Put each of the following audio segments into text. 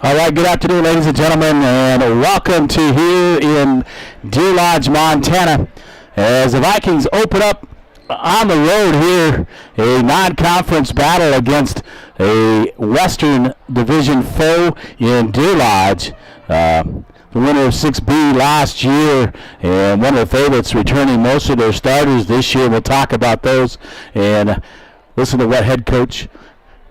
All right, good afternoon, ladies and gentlemen, and welcome to here in Deer Lodge, Montana, as the Vikings open up on the road here a non-conference battle against a Western Division foe in Deer Lodge. The winner of 6B last year, and one of the favorites returning most of their starters this year. We'll talk about those and listen to what head coach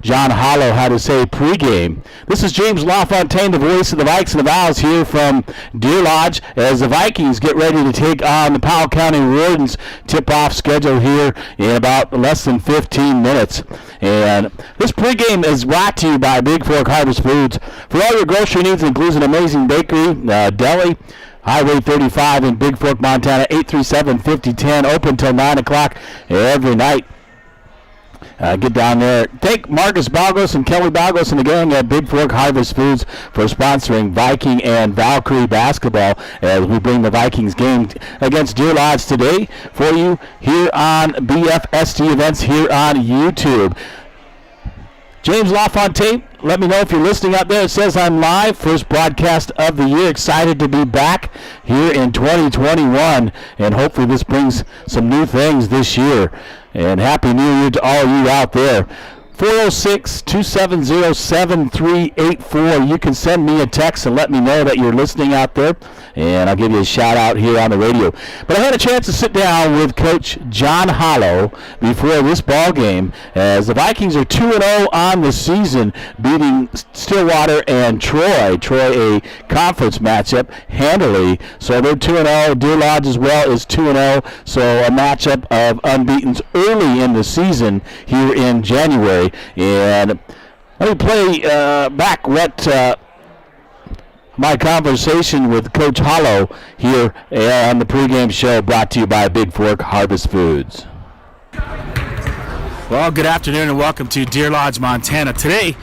John Hollow had to say pregame. This is James LaFontaine, the voice of the Vikes and the Vows, here from Deer Lodge as the Vikings get ready to take on the Powell County Wardens. Tip-off schedule here in about less than 15 minutes. And this pregame is brought to you by Bigfork Harvest Foods. For all your grocery needs, includes an amazing bakery, deli, Highway 35 in Bigfork, Montana, 837-5010, open till 9 o'clock every night. Get down there. Thank Marcus Balgos and Kelly Balgos and the gang at Bigfork Harvest Foods for sponsoring Viking and Valkyrie basketball as we bring the Vikings game against Deer Lodge today for you here on BFST Events here on YouTube. James LaFontaine, let me know if you're listening out there. It says I'm live. First broadcast of the year. Excited to be back here in 2021, and hopefully this brings some new things this year. And Happy New Year to all you out there. 406-270-7384. You can send me a text and let me know that you're listening out there, and I'll give you a shout out here on the radio. But I had a chance to sit down with Coach John Hollow before this ball game, as the Vikings are 2-0 on the season, beating Stillwater and Troy. Troy, a conference matchup, handily. So they're 2-0. Deer Lodge as well is 2-0. So a matchup of unbeatens early in the season here in January. And let me play back what my conversation with Coach Hollow here on the pregame show, brought to you by Bigfork Harvest Foods. Well, good afternoon and welcome to Deer Lodge, Montana. Today,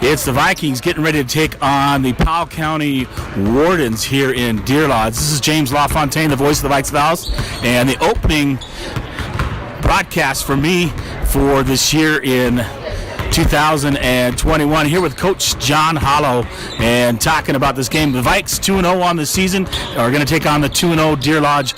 it's the Vikings getting ready to take on the Powell County Wardens here in Deer Lodge. This is James LaFontaine, the voice of the Vikes Vows, and the opening broadcast for me for this year in 2021, here with Coach John Hollow and talking about this game. The Vikes 2-0 on the season are going to take on the 2-0 Deer Lodge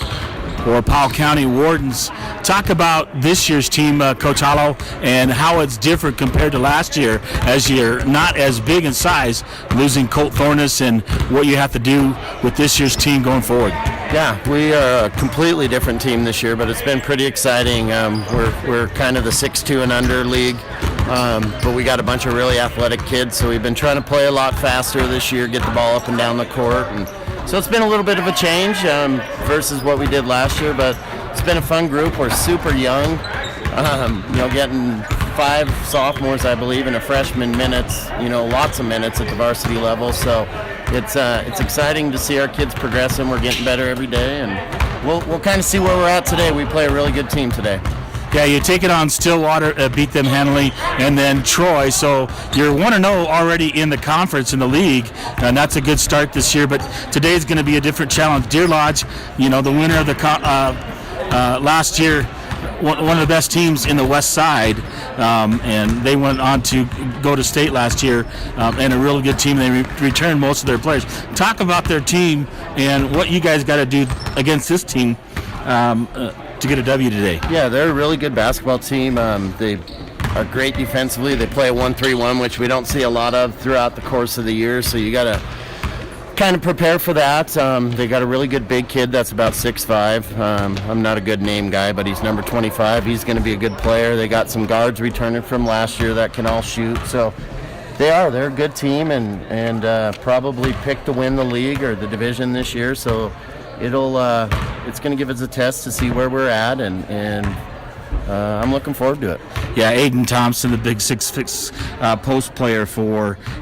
or Powell County Wardens. Talk about this year's team, Coach Hollow, and how it's different compared to last year, as you're not as big in size, losing Colt Thornus, and what you have to do with this year's team going forward. Yeah, we are a completely different team this year, but it's been pretty exciting. We're kind of the 6'2" and under league, but we got a bunch of really athletic kids, so we've been trying to play a lot faster this year, get the ball up and down the court, and so it's been a little bit of a change versus what we did last year, but it's been a fun group. We're super young, getting 5 sophomores, I believe, and a freshman minutes, lots of minutes at the varsity level, so it's exciting to see our kids progressing. We're getting better every day, and we'll kind of see where we're at today. We play a really good team today. Yeah, you take it on Stillwater, beat them handily, and then Troy. So you're 1-0 already in the conference, in the league, and that's a good start this year. But today's going to be a different challenge. Deer Lodge, the winner of the last year, one of the best teams in the West Side, and they went on to go to state last year, and a really good team. They returned most of their players. Talk about their team and what you guys got to do against this team to get a W today. Yeah, they're a really good basketball team. They are great defensively. They play a 1-3-1, which we don't see a lot of throughout the course of the year, so you got to kind of prepare for that. They got a really good big kid that's about 6'5". I'm not a good name guy, but he's number 25. He's going to be a good player. They got some guards returning from last year that can all shoot, so they're a good team, and probably picked to win the league or the division this year, so it's going to give us a test to see where we're at, and I'm looking forward to it. Yeah, Aiden Thompson, the big 6'6" post player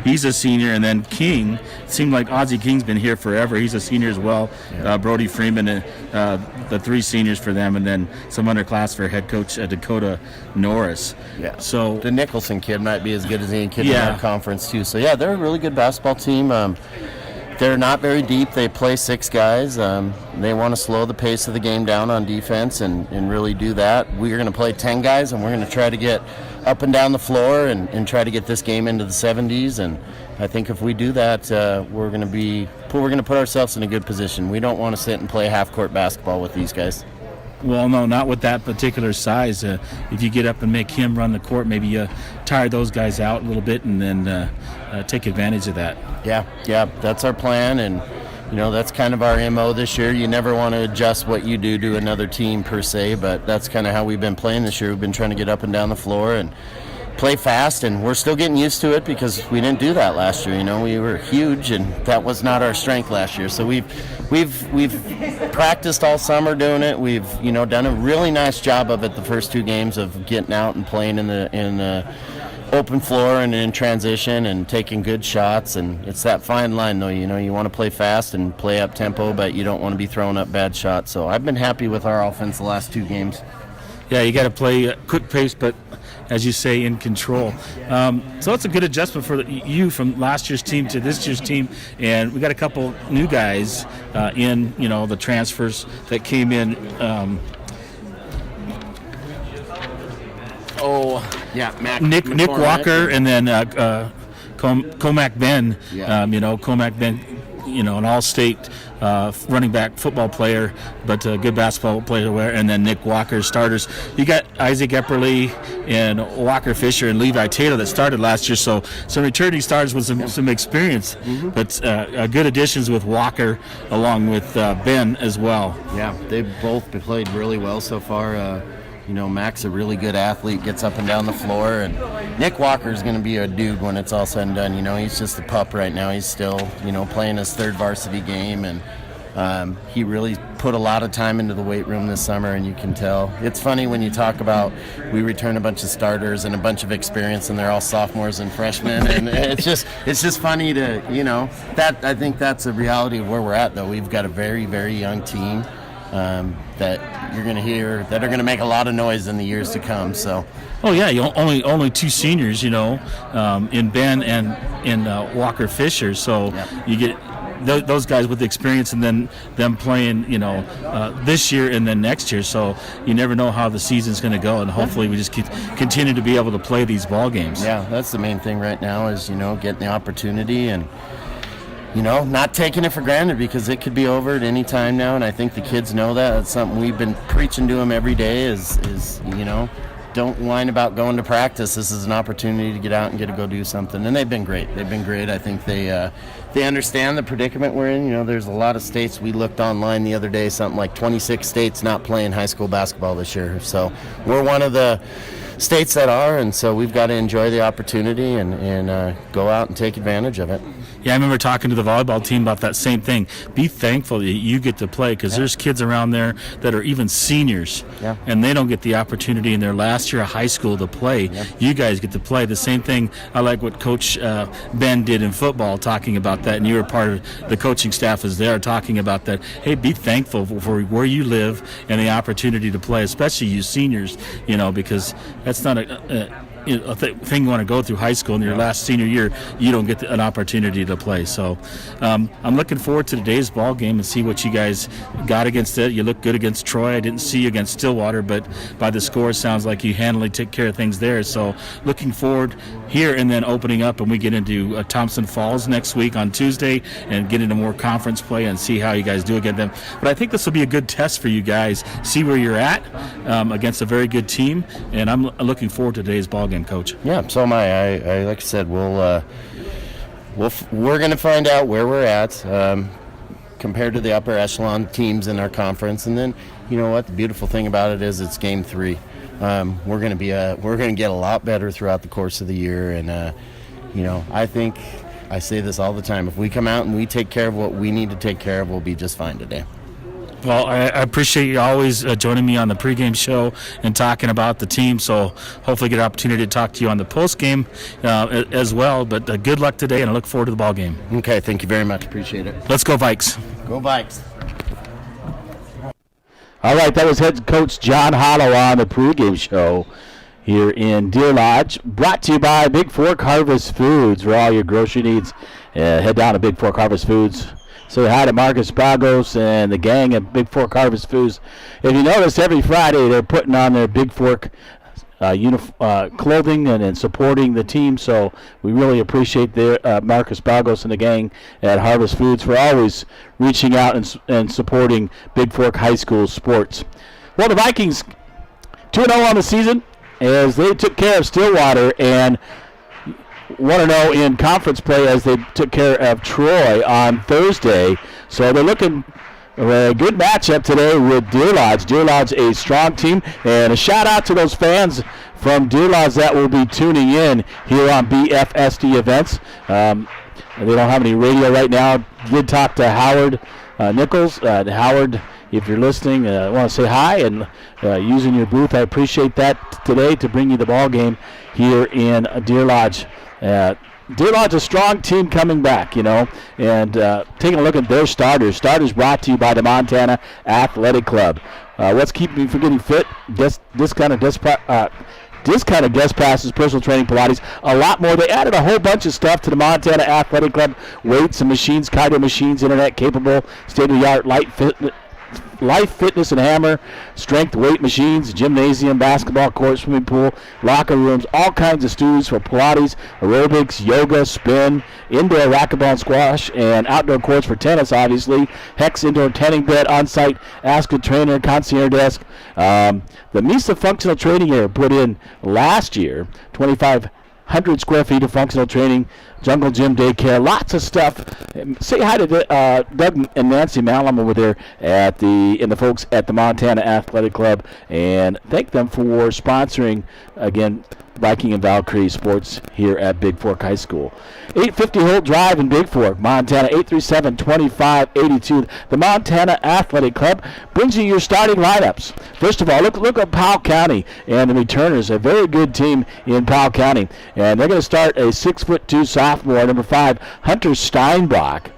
he's a senior, and then King, it seemed like Ozzie King's been here forever. He's a senior as well. Yeah. Brody Freeman, the 3 seniors for them, and then some underclass for head coach Dakota Norris. Yeah. So the Nicholson kid might be as good as any kid in our conference too. So yeah, they're a really good basketball team. They're not very deep. They play 6 guys. They want to slow the pace of the game down on defense and really do that. We're going to play 10 guys, and we're going to try to get up and down the floor and try to get this game into the 70s. And I think if we do that, we're going to put ourselves in a good position. We don't want to sit and play half-court basketball with these guys. Well, no, not with that particular size. If you get up and make him run the court, maybe you tire those guys out a little bit and then take advantage of that. Yeah, that's our plan, and that's kind of our MO this year. You never want to adjust what you do to another team per se, but that's kind of how we've been playing this year. We've been trying to get up and down the floor and play fast, and we're still getting used to it because we didn't do that last year. We were huge, and that was not our strength last year. So we've practiced all summer doing it. We've done a really nice job of it the first 2 games of getting out and playing in the open floor and in transition and taking good shots. And it's that fine line, though. You want to play fast and play up tempo, but you don't want to be throwing up bad shots. So I've been happy with our offense the last 2 games. Yeah, you got to play quick pace, but as you say, in control. So it's a good adjustment for you from last year's team to this year's team. And we got a couple new guys in, the transfers that came in. Nick Walker, and then Comac Ben. Yeah. Comac Ben, an all-state running back football player, but a good basketball player. And then Nick Walker starters. You got Isaac Epperly and Walker Fisher and Levi Taylor that started last year, so some returning starters with some experience, but good additions with Walker along with Ben as well. Yeah, they've both played really well so far. Mac's a really good athlete, gets up and down the floor, and Nick Walker's going to be a dude when it's all said and done. He's just a pup right now. He's still, playing his 3rd varsity game, and he really put a lot of time into the weight room this summer, and you can tell. It's funny when you talk about we return a bunch of starters and a bunch of experience, and they're all sophomores and freshmen, and it's just funny to, that I think that's a reality of where we're at, though. We've got a very, very young team. That you're going to hear that are going to make a lot of noise in the years to come. So, only 2 seniors, in Ben and in Walker Fisher. So you get those guys with experience, and then them playing, this year and then next year. So you never know how the season's going to go, and hopefully we just continue to be able to play these ball games. Yeah, that's the main thing right now is getting the opportunity and. Not taking it for granted because it could be over at any time now, and I think the kids know that. That's something we've been preaching to them every day is don't whine about going to practice. This is an opportunity to get out and get to go do something, and they've been great. I think they understand the predicament we're in. There's a lot of states. We looked online the other day, something like 26 states not playing high school basketball this year. So we're one of the states that are, and so we've got to enjoy the opportunity and go out and take advantage of it. Yeah, I remember talking to the volleyball team about that same thing. Be thankful that you get to play because there's kids around there that are even seniors, and they don't get the opportunity in their last year of high school to play. You guys get to play. The same thing, I like what Coach Ben did in football, talking about that, and you were part of the coaching staff is there talking about that. Hey, be thankful for where you live and the opportunity to play, especially you seniors, because that's not a thing you want to go through high school in your last senior year. You don't get an opportunity to play. So I'm looking forward to today's ball game and see what you guys got against it. You look good against Troy. I didn't see you against Stillwater, but by the score it sounds like you handily took care of things there. So looking forward here, and then opening up and we get into Thompson Falls next week on Tuesday and get into more conference play and see how you guys do against them. But I think this will be a good test for you guys, see where you're at against a very good team, and I'm looking forward to today's ball game, Coach. Yeah, so am I. I like I said, we're going to find out where we're at compared to the upper echelon teams in our conference, and then you know what? The beautiful thing about it is it's game 3. We're going to get a lot better throughout the course of the year, and I think I say this all the time. If we come out and we take care of what we need to take care of, we'll be just fine today. Well, I appreciate you always joining me on the pregame show and talking about the team, so hopefully get an opportunity to talk to you on the postgame as well. But good luck today, and I look forward to the ball game. Okay, thank you very much. Appreciate it. Let's go Vikes. Go Vikes. All right, that was head coach John Hollow on the pregame show here in Deer Lodge, brought to you by Bigfork Harvest Foods. For all your grocery needs, head down to Bigfork Harvest Foods. So hi to Marcus Bragos and the gang at Bigfork Harvest Foods. If you notice, every Friday they're putting on their Bigfork clothing and supporting the team. So we really appreciate Marcus Bagos and the gang at Harvest Foods for always reaching out and supporting Bigfork High School sports. Well, the Vikings 2-0 on the season as they took care of Stillwater, and 1-0 in conference play as they took care of Troy on Thursday. So they're looking a good matchup today with Deer Lodge. Deer Lodge, a strong team, and a shout out to those fans from Deer Lodge that will be tuning in here on BFSD events. They don't have any radio right now. Did talk to Howard Nichols. Howard, if you're listening, I want to say hi and using your booth. I appreciate that today to bring you the ball game here in Deer Lodge. Deer Lodge, a strong team coming back, and taking a look at their starters. Starters brought to you by the Montana Athletic Club. What's keeping me from getting fit? This kind of guest passes, personal training, Pilates, a lot more. They added a whole bunch of stuff to the Montana Athletic Club. Weights and machines, cardio machines, internet-capable, state-of-the-art life fitness and hammer, strength weight machines, gymnasium, basketball court, swimming pool, locker rooms, all kinds of studios for Pilates, aerobics, yoga, spin, indoor racquetball and squash, and outdoor courts for tennis, obviously. Hex indoor tanning bed, on-site Ask a Trainer, concierge desk. The Mesa Functional Training Area put in last year, 2,500 square feet of functional training, jungle gym, daycare, lots of stuff. Say hi to Doug and Nancy Malum over there and the folks at the Montana Athletic Club, and thank them for sponsoring, again, Viking and Valkyrie sports here at Bigfork High School. 850 Holt Drive in Bigfork, Montana, 837-2582. The Montana Athletic Club brings you your starting lineups. First of all, look at Powell County and the returners, a very good team in Powell County. And they're going to start a 6'2" sophomore, number 5, Hunter Steinbach.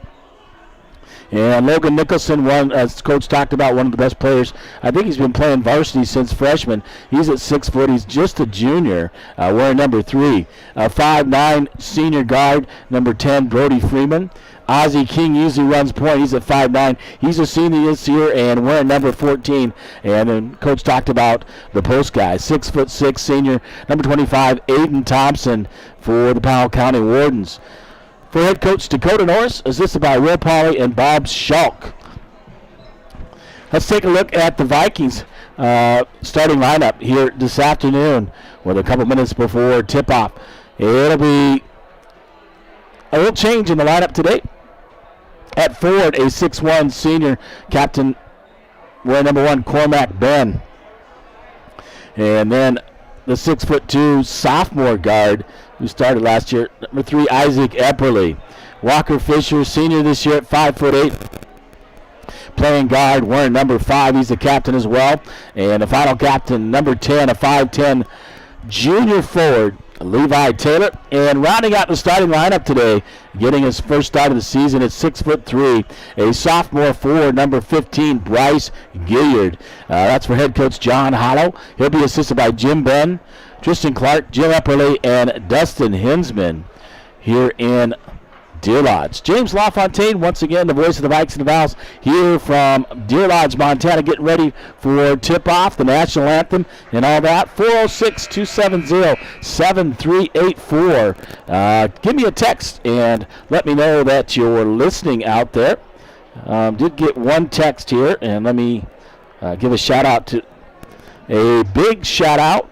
And Logan Nicholson, as Coach talked about, one of the best players. I think he's been playing varsity since freshman. He's at 6 foot. He's just a junior, wearing number 3. 5'9" senior guard, number 10, Brody Freeman. Ozzie King usually runs point. He's at 5'9". He's a senior this year and wearing number 14. And then Coach talked about the post guy, 6'6" senior, number 25, Aiden Thompson for the Powell County Wardens. For head coach Dakota Norris, assisted by Will Pauly and Bob Schulk. Let's take a look at the Vikings starting lineup here this afternoon with a couple minutes before tip-off. It'll be a little change in the lineup today. At forward, a 6'1" senior captain wearing number 1, Cormac Ben. And then the 6'2" sophomore guard who started last year, number 3, Isaac Epperly. Walker Fisher, senior this year at 5'8", playing guard, wearing number 5. He's the captain as well. And the final captain, number 10, a 5'10" junior forward, Levi Taylor. And rounding out the starting lineup today, getting his first start of the season at 6'3", a sophomore forward, number 15, Bryce Gilliard. That's for head coach John Hollow. He'll be assisted by Jim Ben, Tristan Clark, Jim Epperly, and Dustin Hinsman here in Deer Lodge. James LaFontaine, once again, the voice of the Vikes and the Vows, here from Deer Lodge, Montana, getting ready for tip-off, the national anthem, and all that. 406-270-7384. Give me a text and let me know that you're listening out there. Did get one text here, and let me give a shout-out to a big shout-out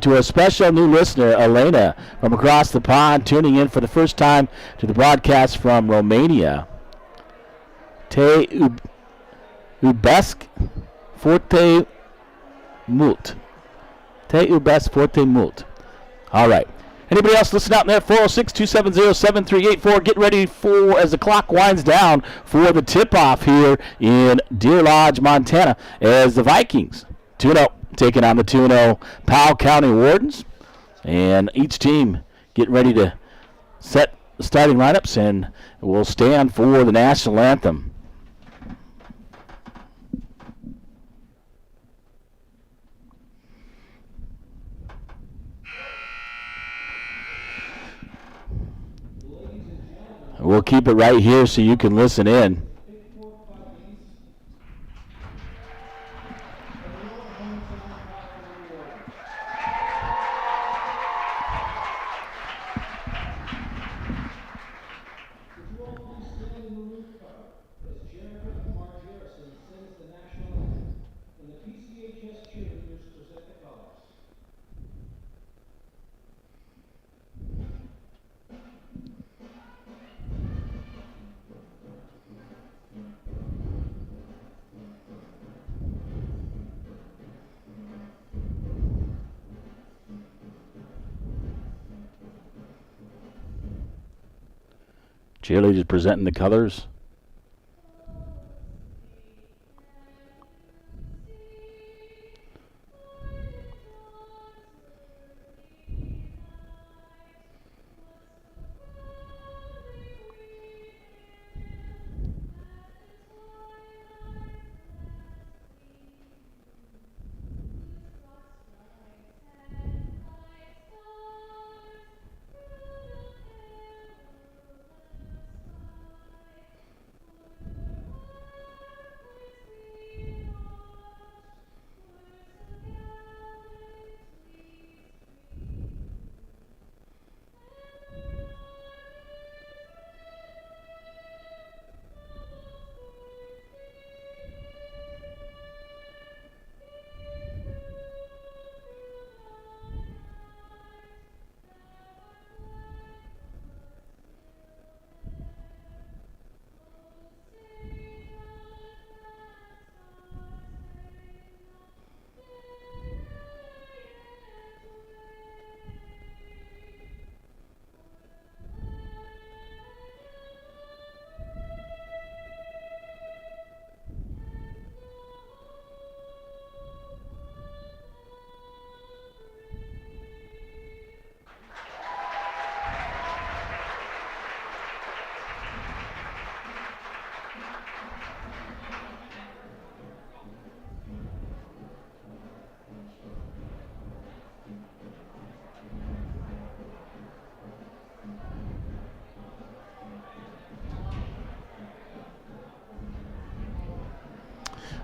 to a special new listener, Elena, from across the pond, tuning in for the first time to the broadcast from Romania. Te iubesc foarte mult. Te iubesc foarte mult. All right. Anybody else listening out there? 406-270-7384. Get ready for, as the clock winds down, for the tip-off here in Deer Lodge, Montana, as the Vikings 2-0. Taking on the 2-0 Powell County Wardens. And each team getting ready to set the starting lineups and will stand for the national anthem. We'll keep it right here so you can listen in. Cheerleaders presenting the colors.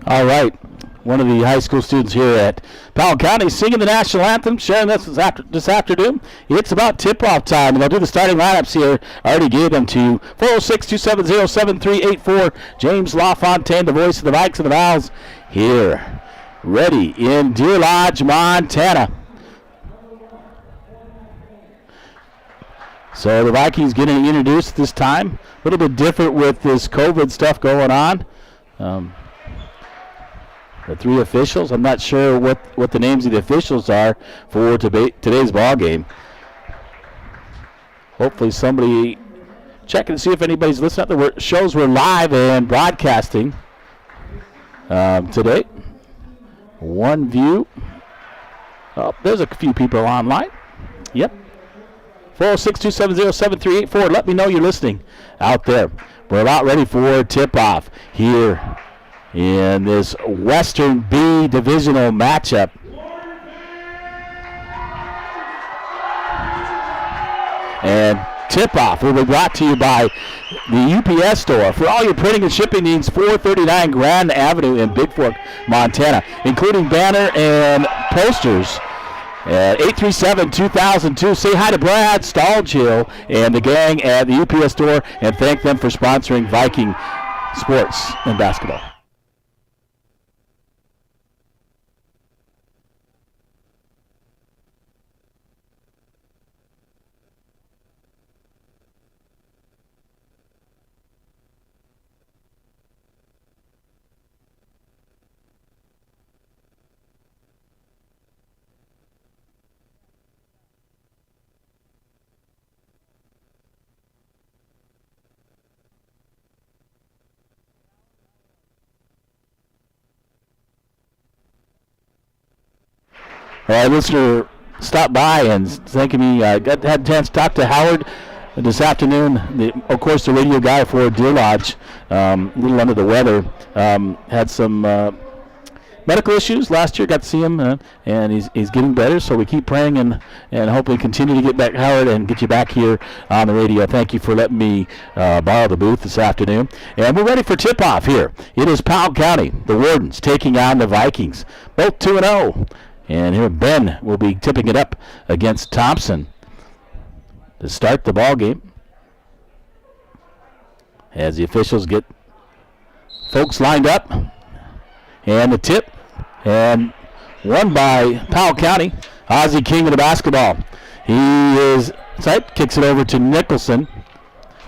All right. One of the high school students here at Powell County singing the national anthem, sharing this afternoon. It's about tip-off time, and they'll do the starting lineups here. I already gave them to 406-270-7384. James LaFontaine, the voice of the Vikes and the Vals, here, ready in Deer Lodge, Montana. So the Vikings getting introduced this time. A little bit different with this COVID stuff going on. The three officials, I'm not sure what the names of the officials are for today's ball game. Hopefully somebody checking to see if anybody's listening. The shows were live and broadcasting today. One view. Oh, there's a few people online. Yep. 406-270-7384. Let me know you're listening out there. We're about ready for tip-off here in this Western B divisional matchup. And tip-off will be brought to you by the UPS store. For all your printing and shipping needs, 439 Grand Avenue in Bigfork, Montana, including banner and posters. At 837-2002. Say hi to Brad Stahlgill and the gang at the UPS store and thank them for sponsoring Viking sports and basketball. Listener stopped by and thanking me. I had a chance to talk to Howard this afternoon. Of course, the radio guy for Deer Lodge, a little under the weather, had some medical issues last year. Got to see him, and he's getting better. So we keep praying and hopefully continue to get back, Howard, and get you back here on the radio. Thank you for letting me borrow the booth this afternoon. And we're ready for tip-off here. It is Powell County, the Wardens, taking on the Vikings, both 2-0. And here Ben will be tipping it up against Thompson to start the ball game. As the officials get folks lined up. And the tip. And won by Powell County. Ozzie King of the basketball. He is tight, kicks it over to Nicholson.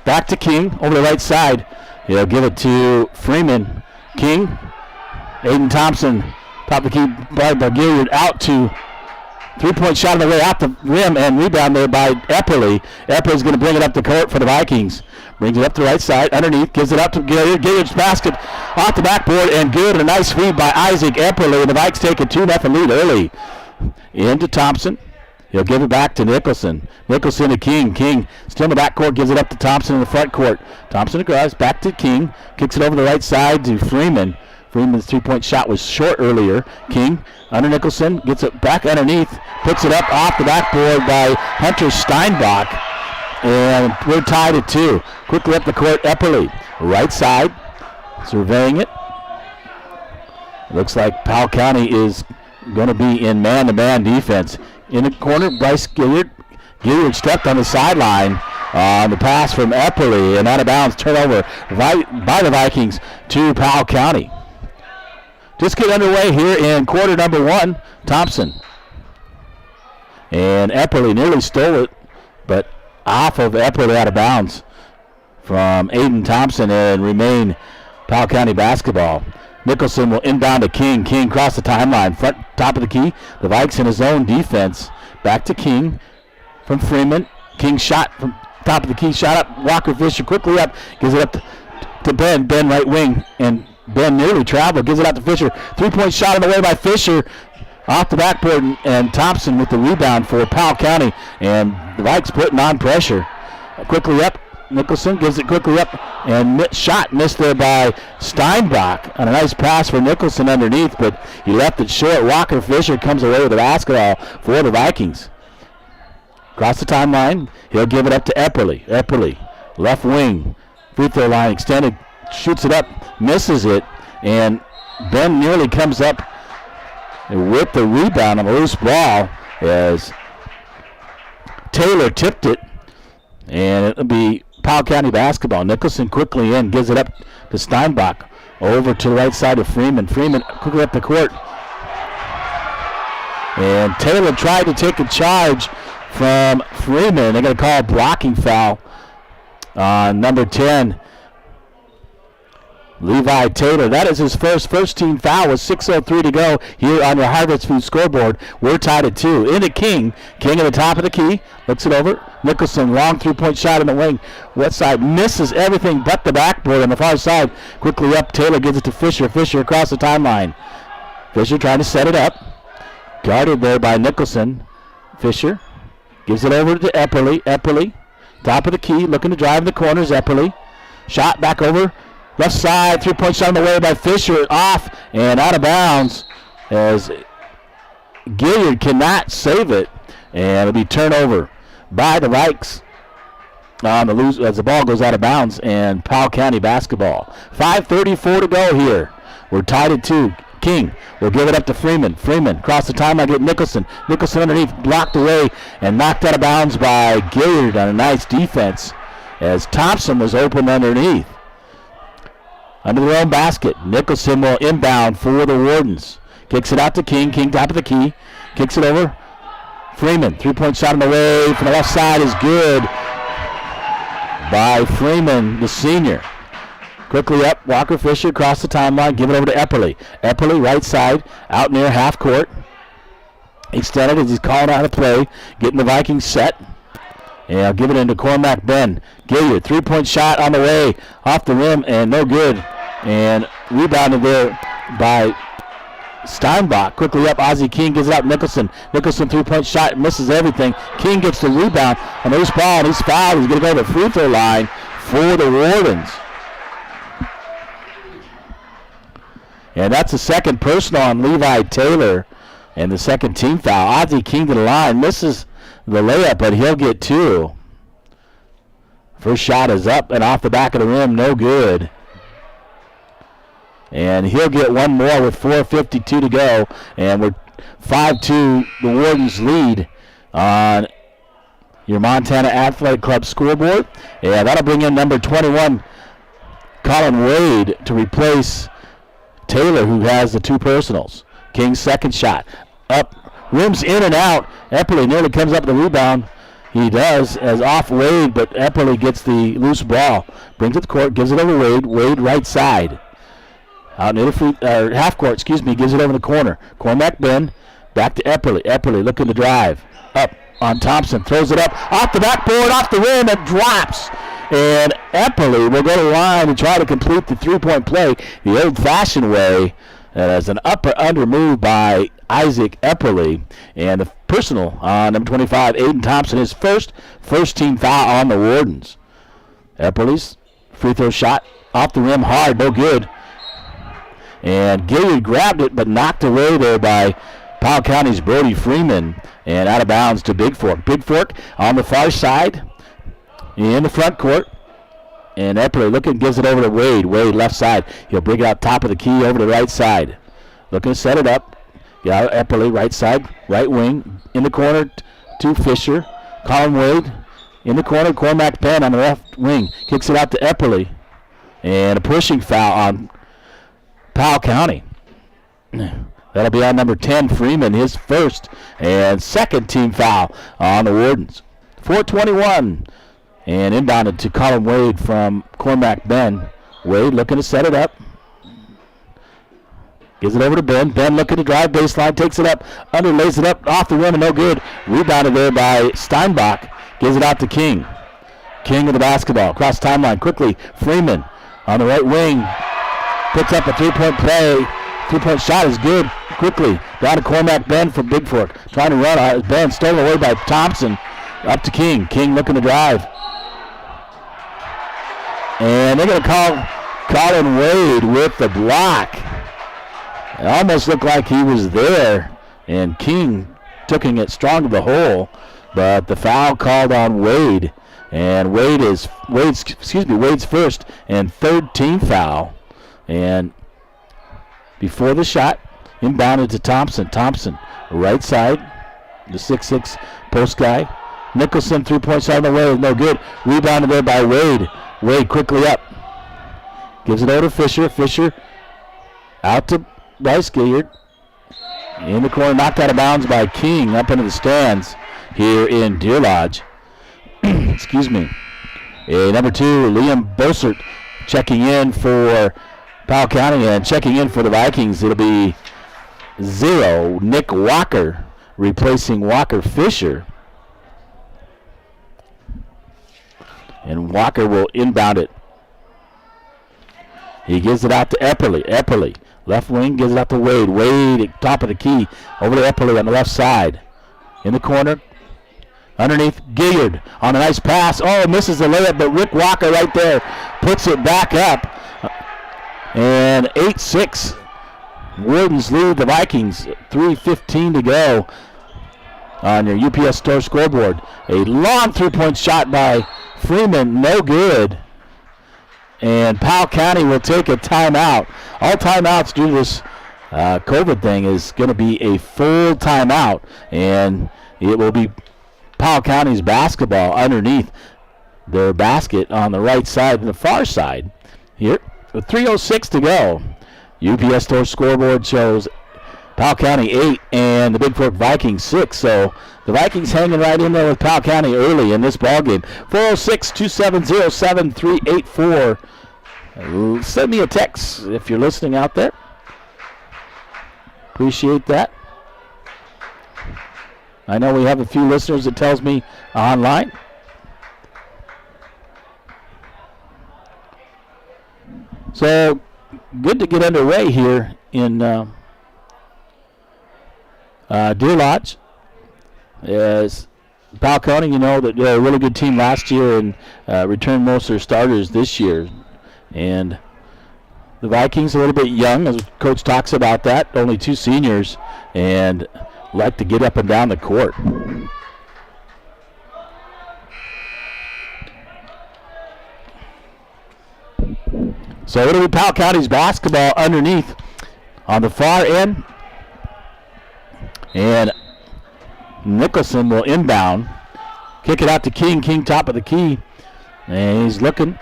Back to King over the right side. He'll give it to Freeman. King. Aiden Thompson. Top of the key by Gilliard out to three-point shot on the way out the rim and rebound there by Epperly. Epperly's going to bring it up the court for the Vikings. Brings it up to the right side, underneath, gives it up to Gilliard. Gilliard's basket off the backboard, and good. A nice feed by Isaac Epperly, and the Vikes take a 2-0 lead early. Into Thompson. He'll give it back to Nicholson. Nicholson to King. King still in the backcourt, gives it up to Thompson in the front court. Thompson across, back to King. Kicks it over the right side to Freeman. Freeman's three-point shot was short earlier. King under Nicholson, gets it back underneath, puts it up off the backboard by Hunter Steinbach. And we're tied at 2. Quickly up the court, Epperly. Right side, surveying it. Looks like Powell County is going to be in man-to-man defense. In the corner, Bryce Gilliard. Gilliard stepped on the sideline on the pass from Epperly, and out of bounds turnover by the Vikings to Powell County. Just get underway here in quarter number 1. Thompson. And Epperly nearly stole it, but off of Epperly out of bounds from Aiden Thompson, and remain Powell County basketball. Nicholson will inbound to King. King across the timeline, front top of the key. The Vikes in his own defense. Back to King from Freeman. King shot from top of the key, shot up. Walker Fisher quickly up, gives it up to Ben. Ben right wing, and Ben nearly traveled, gives it out to Fisher. 3-point shot on the way by Fisher. Off the backboard, and Thompson with the rebound for Powell County. And the Vikes putting on pressure. Quickly up, Nicholson gives it quickly up, and shot missed there by Steinbach on a nice pass for Nicholson underneath, but he left it short. Walker Fisher comes away with the basketball for the Vikings. Across the timeline, he'll give it up to Epperly. Epperly, left wing, free throw line extended, shoots it up, misses it, and Ben nearly comes up with the rebound on a loose ball as Taylor tipped it, and it'll be Powell County basketball. Nicholson quickly in, gives it up to Steinbach. Over to the right side of Freeman. Freeman quickly up the court. And Taylor tried to take a charge from Freeman. They're going to call a blocking foul on number 10, Levi Taylor. That is his first team foul with 6:03 to go here on your Harvest Food scoreboard. We're tied at 2. Into King. King at the top of the key. Looks it over. Nicholson, long 3-point shot in the wing. West side misses everything but the backboard on the far side. Quickly up. Taylor gives it to Fisher. Fisher across the timeline. Fisher trying to set it up. Guarded there by Nicholson. Fisher gives it over to Epperly. Epperly, top of the key, looking to drive in the corners. Epperly. Shot back over. Left side, 3-point shot on the way by Fisher, off and out of bounds as Gilliard cannot save it, and it'll be turnover by the Vikes on the loose as the ball goes out of bounds, and Powell County basketball. 5:34 to go here. We're tied at 2. King will give it up to Freeman. Freeman across the timeline, get Nicholson. Nicholson underneath, blocked away and knocked out of bounds by Gilliard on a nice defense as Thompson was open underneath. Under their own basket, Nicholson will inbound for the Wardens. Kicks it out to King. King top of the key. Kicks it over. Freeman, 3-point shot on the way from the left side is good by Freeman, the senior. Quickly up, Walker Fisher across the timeline. Give it over to Epperly. Epperly, right side, out near half court. Extended as he's calling out a play. Getting the Vikings set. And I'll give it into Cormac Ben. Gilliard, 3-point shot on the way, off the rim, and no good. And rebounded there by Steinbach. Quickly up, Ozzie King gives it out Nicholson. Nicholson, 3-point shot, misses everything. King gets the rebound on the loose ball, and he's fouled. He's going to go to the free throw line for the Wardens. And that's the second personal on Levi Taylor, and the second team foul. Ozzie King to the line, misses the layup, but he'll get 2. First shot is up and off the back of the rim, no good. And he'll get one more with 4:52 to go, and we're 5-2, the Wardens lead on your Montana Athletic Club scoreboard. And that'll bring in number 21, Colin Wade, to replace Taylor, who has the 2 personals. King's second shot up, rims in and out. Epperly nearly comes up with the rebound. He does, as off Wade, but Epperly gets the loose ball. Brings it to court, gives it over Wade. Wade right side. Out near the half court, gives it over the corner. Cormac Ben, back to Epperly. Epperly looking to drive. Up on Thompson, throws it up, off the backboard, off the rim, and drops. And Epperly will go to the line and try to complete the three-point play the old-fashioned way. As an upper-under move by Isaac Epperly. And the personal on number 25, Aiden Thompson, his first team foul on the Wardens. Epperly's free throw shot off the rim hard, no good. And Gilliard grabbed it but knocked away there by Powell County's Brody Freeman. And out of bounds to Bigfork. Bigfork on the far side in the front court. And Epperly looking, gives it over to Wade. Wade left side. He'll bring it out top of the key over to the right side. Looking to set it up. Yeah, Epperly right side, right wing. In the corner to Fisher. Colin Wade in the corner. Cormac Penn on the left wing. Kicks it out to Epperly. And a pushing foul on Powell County. That'll be on number 10, Freeman, his first and second team foul on the Wardens. 4:21. And inbounded to Colin Wade from Cormac Ben. Wade looking to set it up. Gives it over to Ben. Ben looking to drive baseline. Takes it up. Under lays it up off the rim and no good. Rebounded there by Steinbach. Gives it out to King. King of the basketball. Cross timeline quickly. Freeman on the right wing. Puts up a three-point play. Three-point shot is good. Quickly. Down to Cormac Ben for Bigfork. Trying to run. Ben stolen away by Thompson. Up to King. King looking to drive. And they're going to call Colin Wade with the block. It almost looked like he was there. And King taking it strong to the hole. But the foul called on Wade. And Wade's first and third team foul. And before the shot, inbounded to Thompson. Thompson, right side, the 6'6" post guy. Nicholson, 3-point shot on the way, is no good. Rebounded there by Wade. Wade quickly up. Gives it over to Fisher. Fisher out to Bryce Gilliard. In the corner, knocked out of bounds by King up into the stands here in Deer Lodge. Excuse me. Number 2, Liam Bossert checking in for Powell County, and checking in for the Vikings, it'll be 0. Nick Walker replacing Walker Fisher. And Walker will inbound it. He gives it out to Epperly. Epperly, left wing, gives it out to Wade. Wade at top of the key, over to Epperly on the left side. In the corner, underneath Gilliard on a nice pass. Oh, misses the layup, but Rick Walker right there puts it back up. And 8-6. Wardens lead the Vikings. 3:15 to go on your UPS Store scoreboard. A long three-point shot by Freeman, no good. And Powell County will take a timeout. All timeouts due to this COVID thing is going to be a full timeout. And it will be Powell County's basketball underneath their basket on the right side and the far side here. With 3:06 to go, UPS Store scoreboard shows Powell County 8 and the Bigfork Vikings 6. So the Vikings hanging right in there with Powell County early in this ballgame. 406-270-7384. Send me a text if you're listening out there. Appreciate that. I know we have a few listeners that tells me online. So, good to get underway here in Deer Lodge. As Powell County, you know that they're a really good team last year and returned most of their starters this year. And the Vikings a little bit young, as Coach talks about that, only 2 seniors, and like to get up and down the court. So it'll be Powell County's basketball underneath on the far end. And Nicholson will inbound. Kick it out to King. King top of the key. And he's looking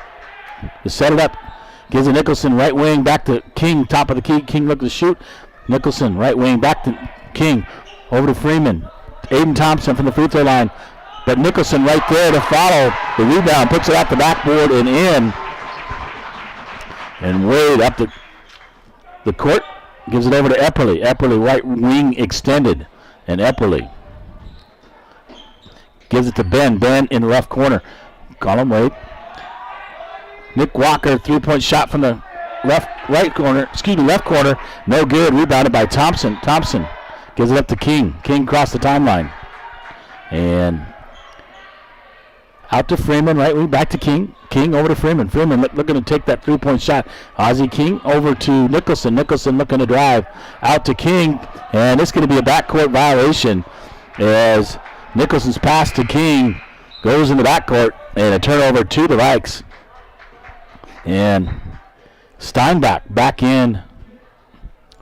to set it up. Gives it Nicholson right wing back to King top of the key. King looking to shoot. Nicholson right wing back to King. Over to Freeman. Aiden Thompson from the free throw line. But Nicholson right there to follow the rebound. Puts it out the backboard and in. And Wade up the court. Gives it over to Epperly. Epperly right wing extended. And Epperly gives it to Ben. Ben in the left corner. Colin Wade Nick Walker, three-point shot from the left corner. No good. Rebounded by Thompson. Thompson gives it up to King. King across the timeline. And out to Freeman, right wing, back to King. King over to Freeman. Freeman looking to take that three-point shot. Ozzie King over to Nicholson. Nicholson looking to drive out to King. And it's going to be a backcourt violation as Nicholson's pass to King goes in the backcourt, and a turnover to the Vikes. And Steinbach back in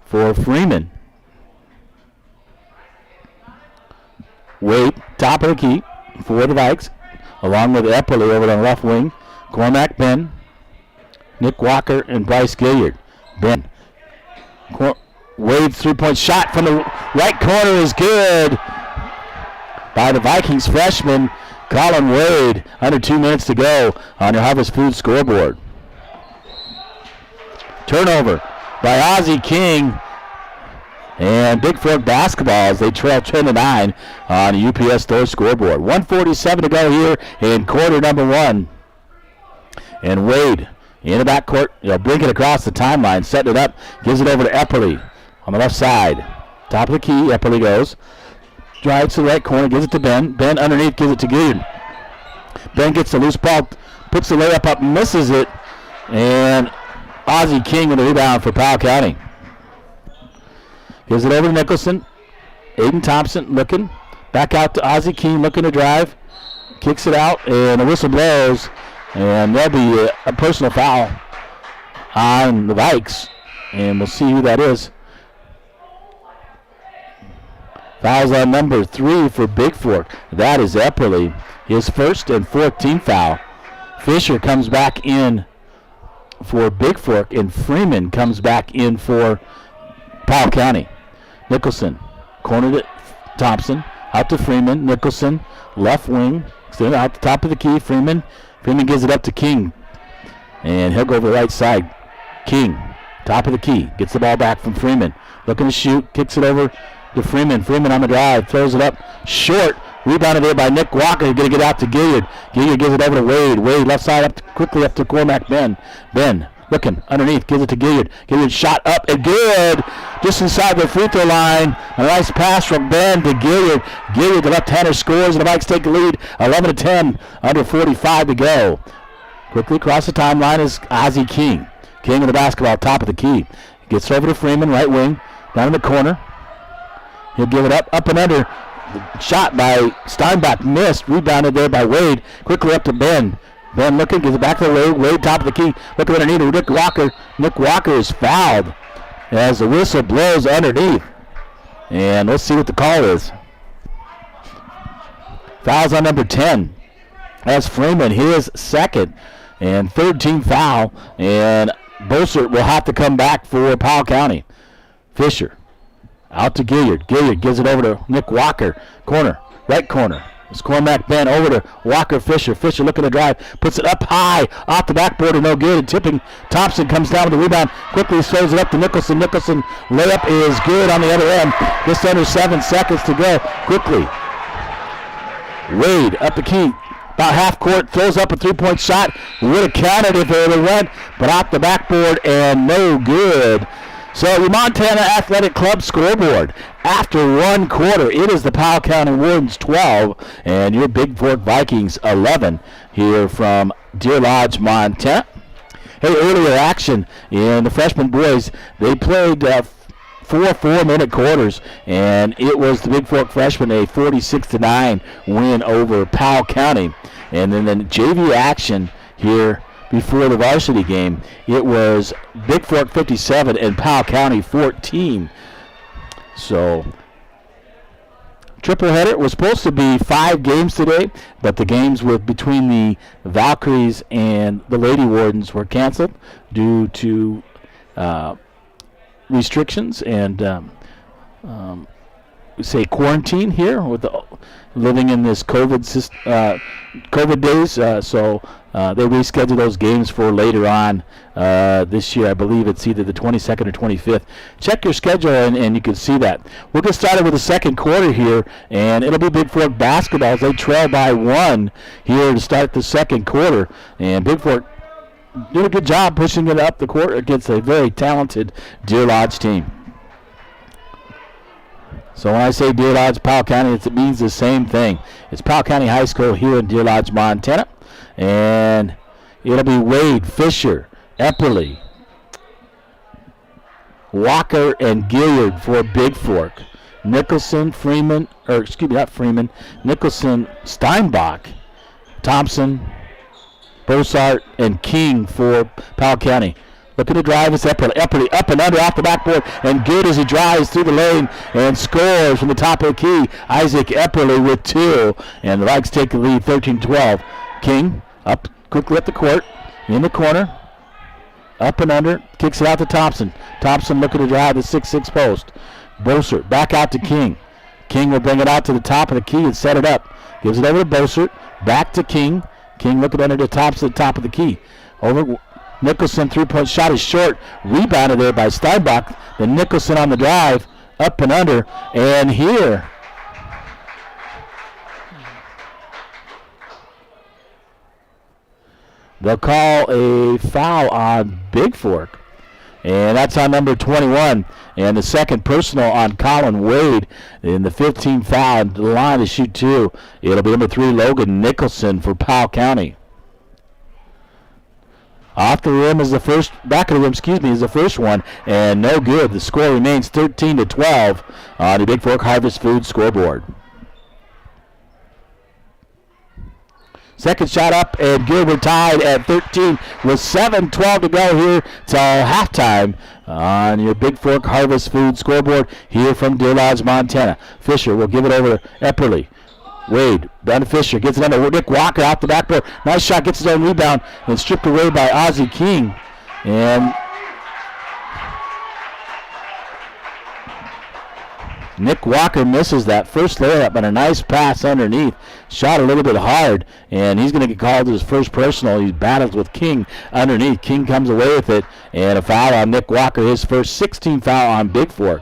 for Freeman. Wade, top of the key for the Vikes, along with Epperly over on the left wing. Cormac Ben, Nick Walker, and Bryce Gilliard. Ben. Wade's three-point shot from the right corner is good by the Vikings freshman, Colin Wade. Under 2 minutes to go on your Harvest Food scoreboard. Turnover by Ozzie King and Bigfork basketball as they trail 10-9 on the UPS Store scoreboard. 1:47 to go here in quarter number 1. And Wade in the backcourt, bring it across the timeline, setting it up, gives it over to Epperly on the left side. Top of the key, Epperly goes. Drives to the right corner, gives it to Ben. Ben underneath, gives it to Gilliard. Ben gets the loose ball, puts the layup up, misses it, and Ozzie King with a rebound for Powell County. Gives it over to Nicholson. Aiden Thompson looking. Back out to Ozzie King looking to drive. Kicks it out, and the whistle blows. And there'll be a personal foul on the Vikes. And we'll see who that is. Fouls on number 3 for Bigfork. That is Epperly. His first and 14th foul. Fisher comes back in for Bigfork, and Freeman comes back in for Powell County. Nicholson cornered it. Thompson out to Freeman. Nicholson left wing, out the top of the key. Freeman gives it up to King, and he'll go over the right side. King, top of the key, gets the ball back from Freeman, looking to shoot, kicks it over to Freeman. Freeman on the drive, throws it up short. Rebounded there by Nick Walker. Going to get out to Gilliard. Gilliard gives it over to Wade. Wade left side quickly up to Cormac Ben. Ben looking underneath, gives it to Gilliard. Gilliard shot up and good. Just inside the free throw line. A nice pass from Ben to Gilliard. Gilliard, the left-hander, scores, and the Vikes take the lead. 11-10, under 45 to go. Quickly across the timeline is Ozzie King. King of the basketball, top of the key. Gets over to Freeman, right wing, down in the corner. He'll give it up and under. Shot by Steinbach, missed. Rebounded there by Wade. Quickly up to Ben. Ben looking, gives it back to Wade. Wade, top of the key. Looking underneath. Nick Walker. Nick Walker is fouled as the whistle blows underneath. And let's see what the call is. Fouls on number 10. That's Freeman, his second and third team foul. And Bolsert will have to come back for Powell County. Fisher out to Gilliard. Gilliard gives it over to Nick Walker. Corner, right corner. It's Cormac Ben over to Walker Fisher. Fisher looking to drive. Puts it up high. Off the backboard and no good. And tipping. Thompson comes down with the rebound. Quickly throws it up to Nicholson. Nicholson layup is good on the other end. Just under 7 seconds to go. Quickly. Wade up the key. About half court. Throws up a three-point shot. Would have counted if it would have went. But off the backboard and no good. So your Montana Athletic Club scoreboard. After 1 quarter, it is the Powell County Wardens 12 and your Bigfork Vikings 11 here from Deer Lodge, Montana. Hey, earlier action in the freshman boys, they played 4 4-minute quarters, and it was the Bigfork freshmen a 46-9 win over Powell County. And then the JV action here before the varsity game, it was Bigfork 57 and Powell County 14. So, triple header. It was supposed to be 5 games today, but the games between the Valkyries and the Lady Wardens were canceled due to restrictions and quarantine here with living in this COVID days. So they rescheduled those games for later on this year. I believe it's either the 22nd or 25th. Check your schedule and you can see that. We'll get started with the second quarter here, and it'll be Bigfork basketball as they trail by 1 here to start the second quarter. And Bigfork doing a good job pushing it up the court against a very talented Deer Lodge team. So when I say Deer Lodge, Powell County, it means the same thing. It's Powell County High School here in Deer Lodge, Montana. And it'll be Wade, Fisher, Epperly, Walker, and Gilliard for Bigfork. Nicholson, Nicholson, Steinbach, Thompson, Bossart, and King for Powell County. Looking to drive is Epperly up and under off the backboard, and good as he drives through the lane and scores from the top of the key. Isaac Epperly with 2, and the Vikes take the lead 13-12. King up quickly up the court, in the corner, up and under, kicks it out to Thompson. Thompson looking to drive the 6-6 post. Bossart back out to King. King will bring it out to the top of the key and set it up. Gives it over to Bossart, back to King. King looking under the top of the key. Over Nicholson, 3-point shot is short. Rebounded there by Steinbach. Then Nicholson on the drive, up and under. And here, they'll call a foul on Bigfork. And that's on number 21. And the second personal on Colin Wade. In the 15 foul, the line to shoot 2. It'll be number 3, Logan Nicholson for Powell County. Off the rim is the first, back of the rim, is the first one, and no good. The score remains 13-12 on the Bigfork Harvest Food scoreboard. Second shot up, and good. We're tied at 13 with 7:12 to go here till halftime on your Bigfork Harvest Food scoreboard here from Deer Lodge, Montana. Fisher will give it over to Epperly. Wade, down to Fisher, gets it under Nick Walker out the backboard. Nice shot, gets his own rebound, and stripped away by Ozzie King. And Nick Walker misses that first layup, but a nice pass underneath. Shot a little bit hard, and he's going to get called to his first personal. He battles with King underneath. King comes away with it, and a foul on Nick Walker, his first 16 foul on Bigfork.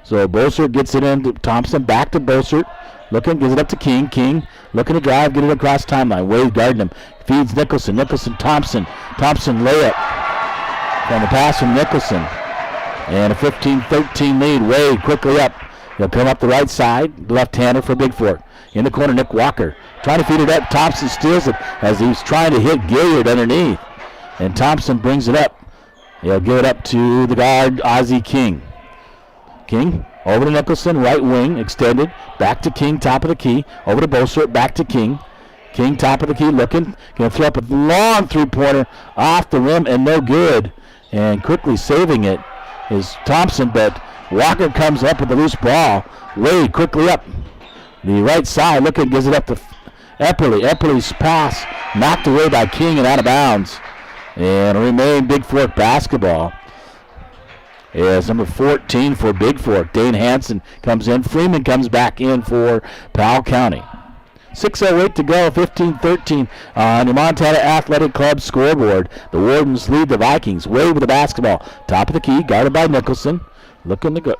So Bossart gets it into Thompson, back to Bossart. Looking, gives it up to King. King looking to drive, get it across timeline. Wade guarding him. Feeds Nicholson. Nicholson, Thompson. Thompson layup from the pass from Nicholson. And a 15-13 lead. Wade quickly up. He'll come up the right side. Left-hander for Bigfork. In the corner, Nick Walker. Trying to feed it up. Thompson steals it as he's trying to hit Gilliard underneath. And Thompson brings it up. He'll give it up to the guard, Ozzie King. King over to Nicholson, right wing, extended. Back to King, top of the key. Over to Bossart, back to King. King, top of the key, looking. Going to throw up a long three-pointer off the rim and no good. And quickly saving it is Thompson, but Walker comes up with the loose ball. Wade quickly up the right side, looking, gives it up to Epperly. Epperly's pass knocked away by King and out of bounds. And remain Bigfork basketball. Is number 14 for Bigfork. Dane Hansen comes in. Freeman comes back in for Powell County. 6:08 to go, 15-13 on the Montana Athletic Club scoreboard. The Wardens lead the Vikings. Wade with the basketball. Top of the key, guarded by Nicholson. Looking to go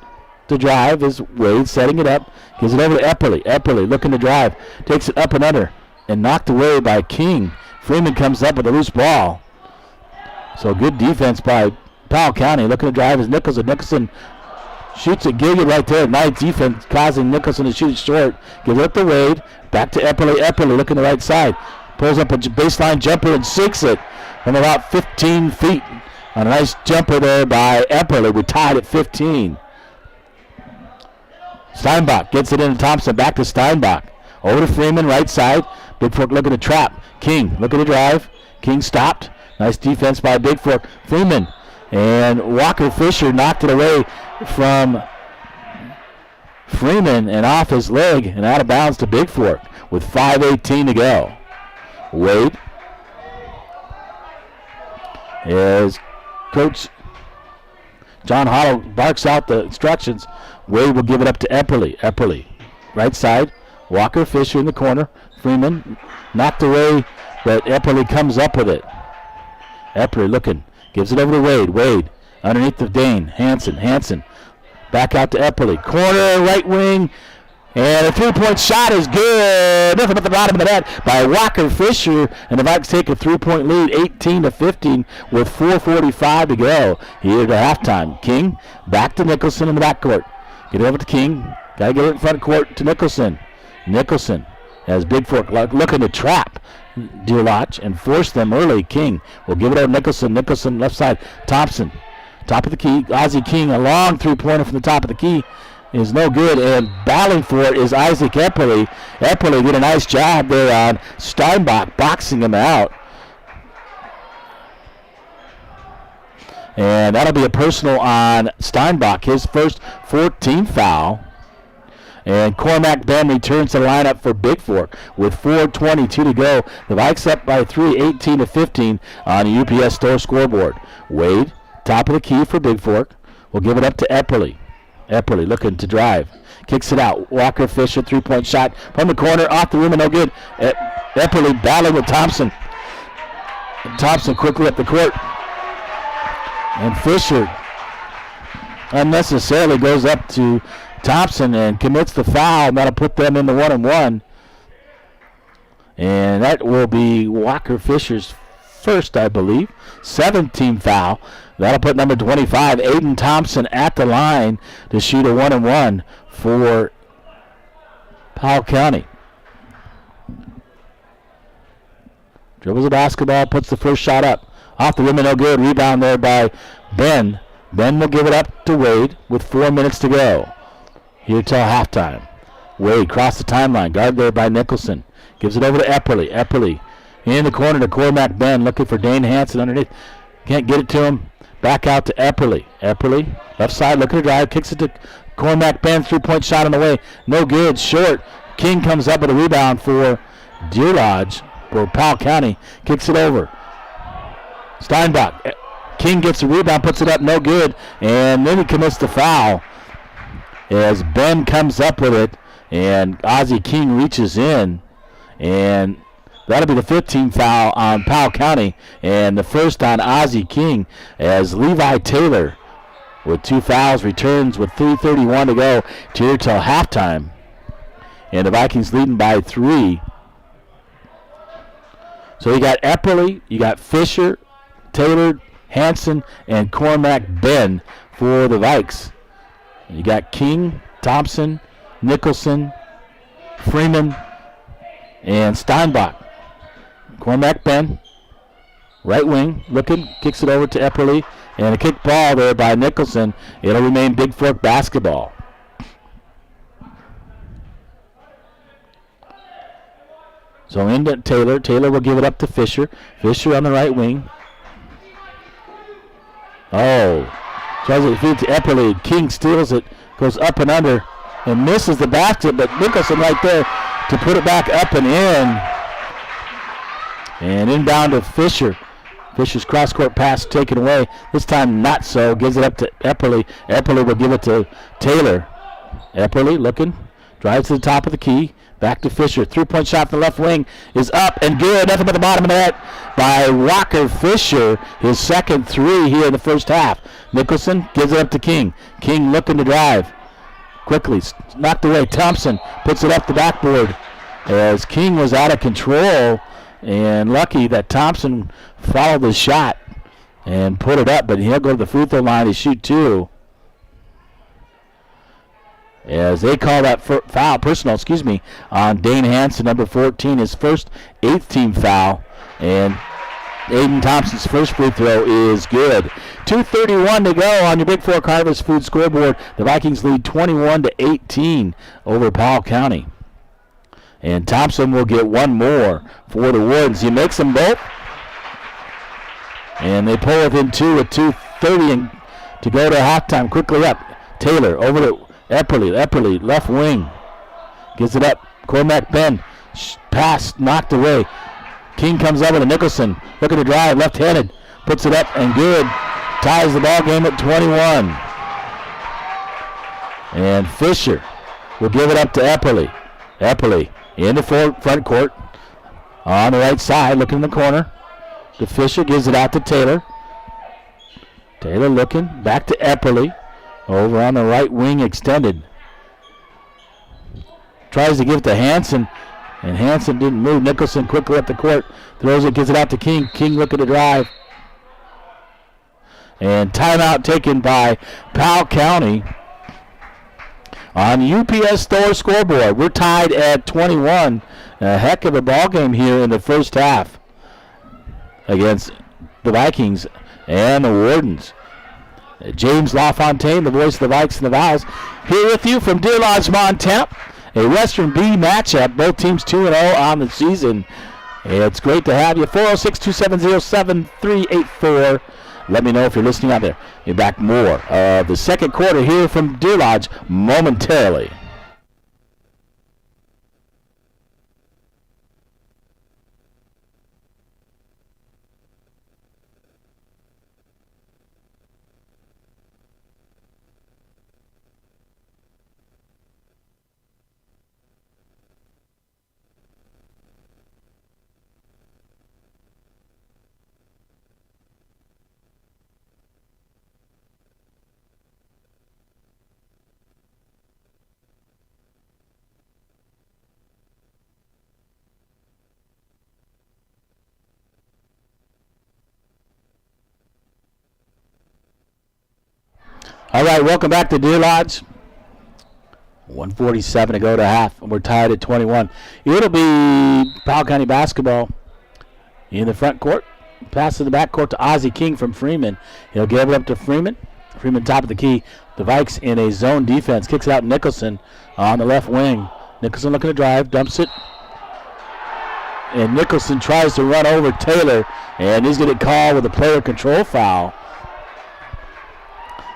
to drive is Wade, setting it up. Gives it over to Epperly. Epperly looking to drive. Takes it up and under and knocked away by King. Freeman comes up with a loose ball. So good defense by Powell County. Looking to drive is Nicholson. Nicholson shoots at Gilliard right there. Nice defense causing Nicholson to shoot short. Gives it up to Wade. Back to Epperly. Epperly looking the right side. Pulls up a baseline jumper and sinks it from about 15 feet. A nice jumper there by Epperly. We tied at 15. Steinbach gets it into Thompson. Back to Steinbach. Over to Freeman, right side. Bigfork looking to trap. King looking to drive. King stopped. Nice defense by Bigfork. Freeman. And Walker Fisher knocked it away from Freeman and off his leg and out of bounds to Bigfork with 5:18 to go. Wade, as Coach John Hollow barks out the instructions, Wade will give it up to Epperly. Epperly, right side. Walker Fisher in the corner. Freeman knocked away, but Epperly comes up with it. Epperly looking. Gives it over to Wade. Wade underneath the Dane. Hansen. Back out to Epperly. Corner, right wing. And a three-point shot is good. Nothing but the bottom of the net by Walker Fisher. And the Vikings take a 3-point lead, 18-15, with 4:45 to go here to halftime. King back to Nicholson in the backcourt. Get it over to King. Got to get it in front court to Nicholson. Nicholson has Bigfork looking to trap Deer Lodge and force them early. King will give it over to Nicholson. Nicholson left side. Thompson. Top of the key. Ozzie King, a long three-pointer from the top of the key, is no good, and battling for it is Isaac Epperly. Epperly did a nice job there on Steinbach, boxing him out. And that'll be a personal on Steinbach, his first 14th foul. And Cormac Ben returns to the lineup for Bigfork with 4:22 to go. The Vikes up by 3, 18-15 on the UPS Store scoreboard. Wade, top of the key for Bigfork, will give it up to Epperly. Epperly looking to drive. Kicks it out. Walker Fisher, three-point shot from the corner, off the rim and no good. Epperly battling with Thompson. Thompson quickly up the court. And Fisher unnecessarily goes up to Thompson and commits the foul. That'll put them in the 1-and-1. And that will be Walker Fisher's first, I believe. 17th foul. That'll put number 25, Aiden Thompson, at the line to shoot a 1-and-1 for Powell County. Dribbles the basketball, puts the first shot up. Off the rim and no good. Rebound there by Ben. Ben will give it up to Wade with 4 minutes to go here till halftime. Wade crossed the timeline. Guard there by Nicholson. Gives it over to Epperly. Epperly in the corner to Cormac Ben, looking for Dane Hansen underneath. Can't get it to him. Back out to Epperly. Epperly, left side, looking to drive. Kicks it to Cormac Ben. Three-point shot on the way. No good. Short. King comes up with a rebound for Deer Lodge for Powell County. Kicks it over. Steinbach. King gets a rebound, puts it up. No good. And then he commits the foul as Ben comes up with it. And Ozzie King reaches in. And that'll be the 15th foul on Powell County, and the first on Ozzie King, as Levi Taylor, with 2 fouls, returns with 3:31 to go here till halftime. And the Vikings leading by 3. So you got Epperly, you got Fisher, Taylor, Hansen, and Cormac Ben for the Vikes. And you got King, Thompson, Nicholson, Freeman, and Steinbach. Cormac Ben, right wing, looking, kicks it over to Epperly, and a kick ball there by Nicholson. It'll remain Bigfork basketball. So into Taylor. Taylor will give it up to Fisher. Fisher on the right wing. Oh, tries to feed to Epperly. King steals it, goes up and under, and misses the basket, but Nicholson right there to put it back up and in. And inbound to Fisher. Fisher's cross-court pass taken away. This time not so. Gives it up to Epperly. Epperly will give it to Taylor. Epperly looking. Drives to the top of the key. Back to Fisher. Three-point shot from the left wing is up and good. Nothing but the bottom of the net by Walker Fisher. His second 3 here in the first half. Nicholson gives it up to King. King looking to drive. Quickly knocked away. Thompson puts it up the backboard as King was out of control. And lucky that Thompson followed the shot and put it up, but he'll go to the free throw line to shoot 2. As they call that foul, personal, on Dane Hansen, number 14, his first 8th team foul. And Aiden Thompson's first free throw is good. 2:31 to go on your Bigfork Harvest Food scoreboard. The Vikings lead 21-18 over Powell County. And Thompson will get one more for the Wardens. He makes them both. And they pull within 2 with 2:30 to go to halftime. Quickly up. Taylor over to Epperly. Epperly, left wing. Gives it up. Cormac Ben. Pass knocked away. King comes over to Nicholson. Looking to drive. Left-handed. Puts it up and good. Ties the ball game at 21. And Fisher will give it up to Epperly. Epperly in the front court. On the right side, looking in the corner. To Fisher, gives it out to Taylor. Taylor looking, back to Epperly. Over on the right wing, extended. tries to give it to Hansen, and Hansen didn't move. Nicholson quickly up the court, throws it, gives it out to King. King looking to drive. And timeout taken by Powell County. On UPS Store scoreboard, we're tied at 21. A heck of a ball game here in the first half against the Vikings and the Wardens. James LaFontaine, the voice of the Vikes and the Vows, here with you from Deer Lodge, Montana. A Western B matchup. Both teams 2-0 on the season. It's great to have you. 406-270-7384. Let me know if you're listening out there. You're back more of the second quarter here from Deer Lodge momentarily. All right, welcome back to Deer Lodge. 1:47 to go to half, and we're tied at 21. It'll be Powell County basketball in the front court. Pass to the back court to Ozzie King from Freeman. He'll give it up to Freeman. Freeman top of the key. The Vikes in a zone defense. Kicks it out Nicholson on the left wing. Nicholson looking to drive, dumps it. And Nicholson tries to run over Taylor, and he's going to get called with a player control foul.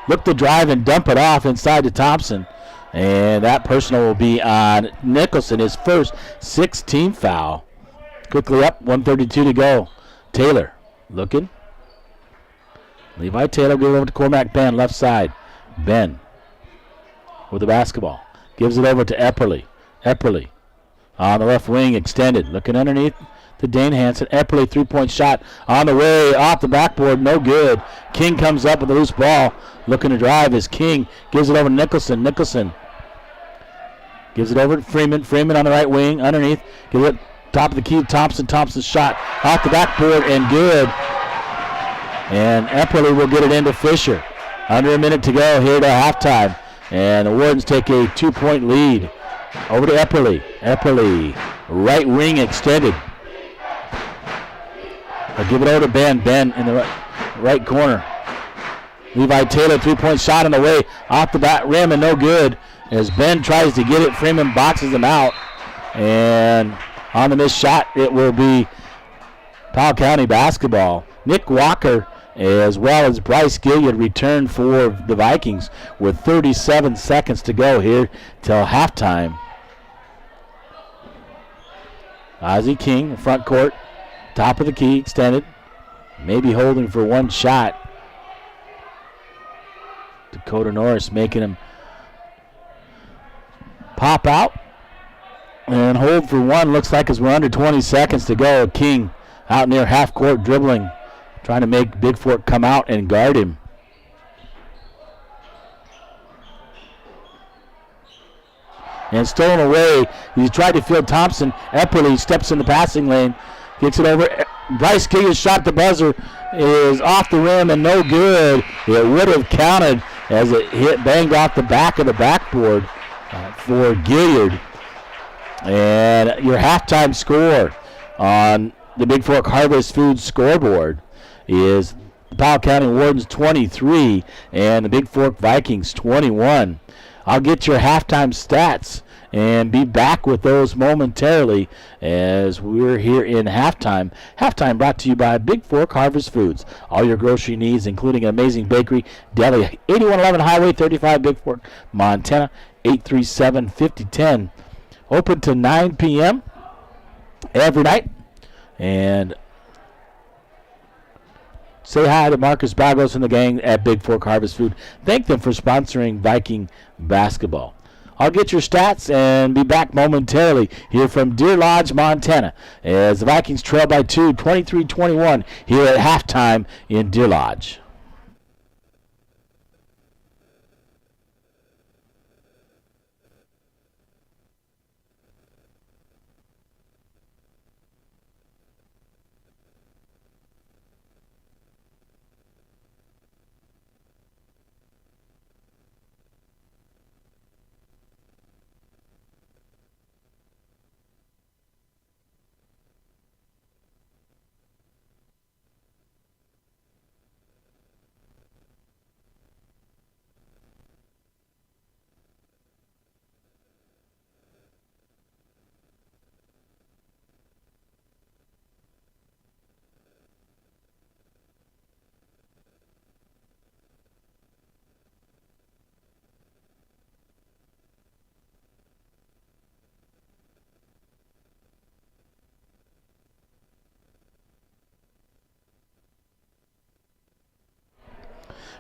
Look to drive and dump it off inside to Thompson. And that personal will be on Nicholson, his first 6-team foul. Quickly up, 1:32 to go. Taylor looking. Levi Taylor gives it over to Cormac Ben, left side. Ben with the basketball. Gives it over to Epperly. Epperly on the left wing, extended. Looking underneath to Dane Hansen. Epperly, three-point shot on the way, off the backboard, no good. King comes up with a loose ball. Looking to drive is King. Gives it over to Nicholson. Nicholson gives it over to Freeman. Freeman on the right wing, underneath. Gives it top of the key to Thompson. Thompson's shot off the backboard and good. And Epperly will get it into Fisher. Under a minute to go here to halftime. And the Wardens take a 2-point lead. Over to Epperly. Epperly, right wing extended. I'll give it over to Ben. Ben in the right corner. Levi Taylor, three-point shot on the way. Off the back rim and no good. As Ben tries to get it, Freeman boxes him out. And on the missed shot, it will be Powell County basketball. Nick Walker, as well as Bryce Gilliard, return for the Vikings with 37 seconds to go here till halftime. Ozzie King, front court, top of the key, extended. Maybe holding for one shot. Dakota Norris making him pop out and hold for one. Looks like as we're under 20 seconds to go. King out near half court dribbling, trying to make Bigfork come out and guard him. And stolen away. He tried to field Thompson. Epperly steps in the passing lane. Gets it over. Bryce Gilliard's shot at the buzzer is off the rim and no good. It would have counted as it banged off the back of the backboard for Gilliard. And your halftime score on the Bigfork Harvest Foods scoreboard is the Powell County Wardens 23 and the Bigfork Vikings 21. I'll get your halftime stats and be back with those momentarily as we're here in halftime. Halftime brought to you by Bigfork Harvest Foods. All your grocery needs, including an amazing bakery, deli, 8111 Highway 35, Bigfork, Montana, 837-5010. Open to 9 p.m. every night. And say hi to Marcus Bagos and the gang at Bigfork Harvest Food. Thank them for sponsoring Viking basketball. I'll get your stats and be back momentarily here from Deer Lodge, Montana, as the Vikings trail by 2, 23-21 here at halftime in Deer Lodge.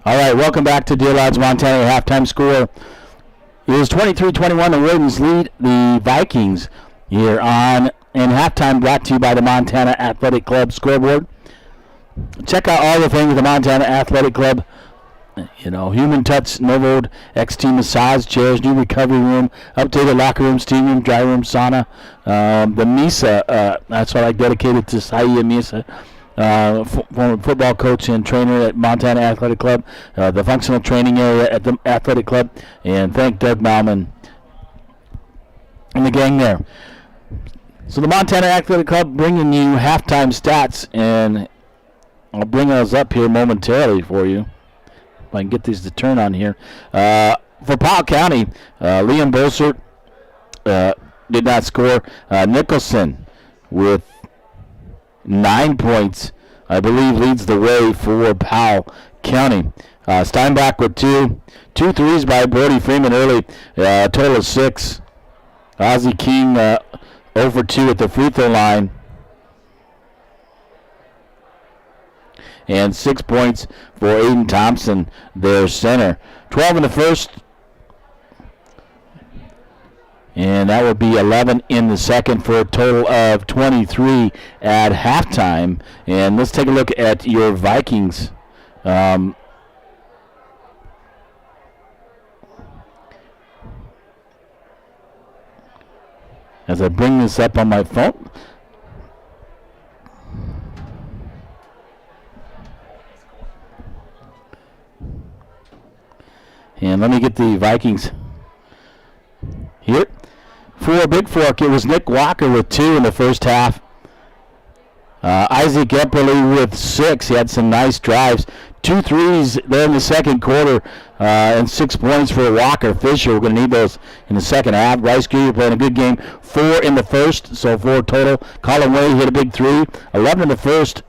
All right, welcome back to Deer Lodge, Montana. Halftime score is 23-21. The Wardens lead the Vikings here on in halftime, brought to you by the Montana Athletic Club scoreboard. Check out all the things at the Montana Athletic Club. You know, human touch, Novoed XT massage chairs, new recovery room, updated locker room, steam room, dry room, sauna. The Misa, that's what I dedicated to Saia Misa, former football coach and trainer at Montana Athletic Club, the functional training area at the Athletic Club, and thank Doug Malman and the gang there. So the Montana Athletic Club bringing you halftime stats, and I'll bring those up here momentarily for you. If I can get these to turn on here. For Powell County, Liam Bolsert did not score. Nicholson with 9 points, I believe, leads the way for Powell County. Steinbach with two threes by Brody Freeman early, total of 6. Ozzie King 0 for 2 at the free throw line. And 6 points for Aiden Thompson, their center. 12 in the first. And that would be 11 in the second for a total of 23 at halftime. And let's take a look at your Vikings. As I bring this up on my phone. And let me get the Vikings here. For Bigfork, it was Nick Walker with 2 in the first half. Isaac Epperly with 6. He had some nice drives. 2 threes there in the second quarter, and 6 points for Walker. Fisher, we're going to need those in the second half. Rice Greer playing a good game. 4 in the first, so 4 total. Colin Way hit a big 3. 11 in the first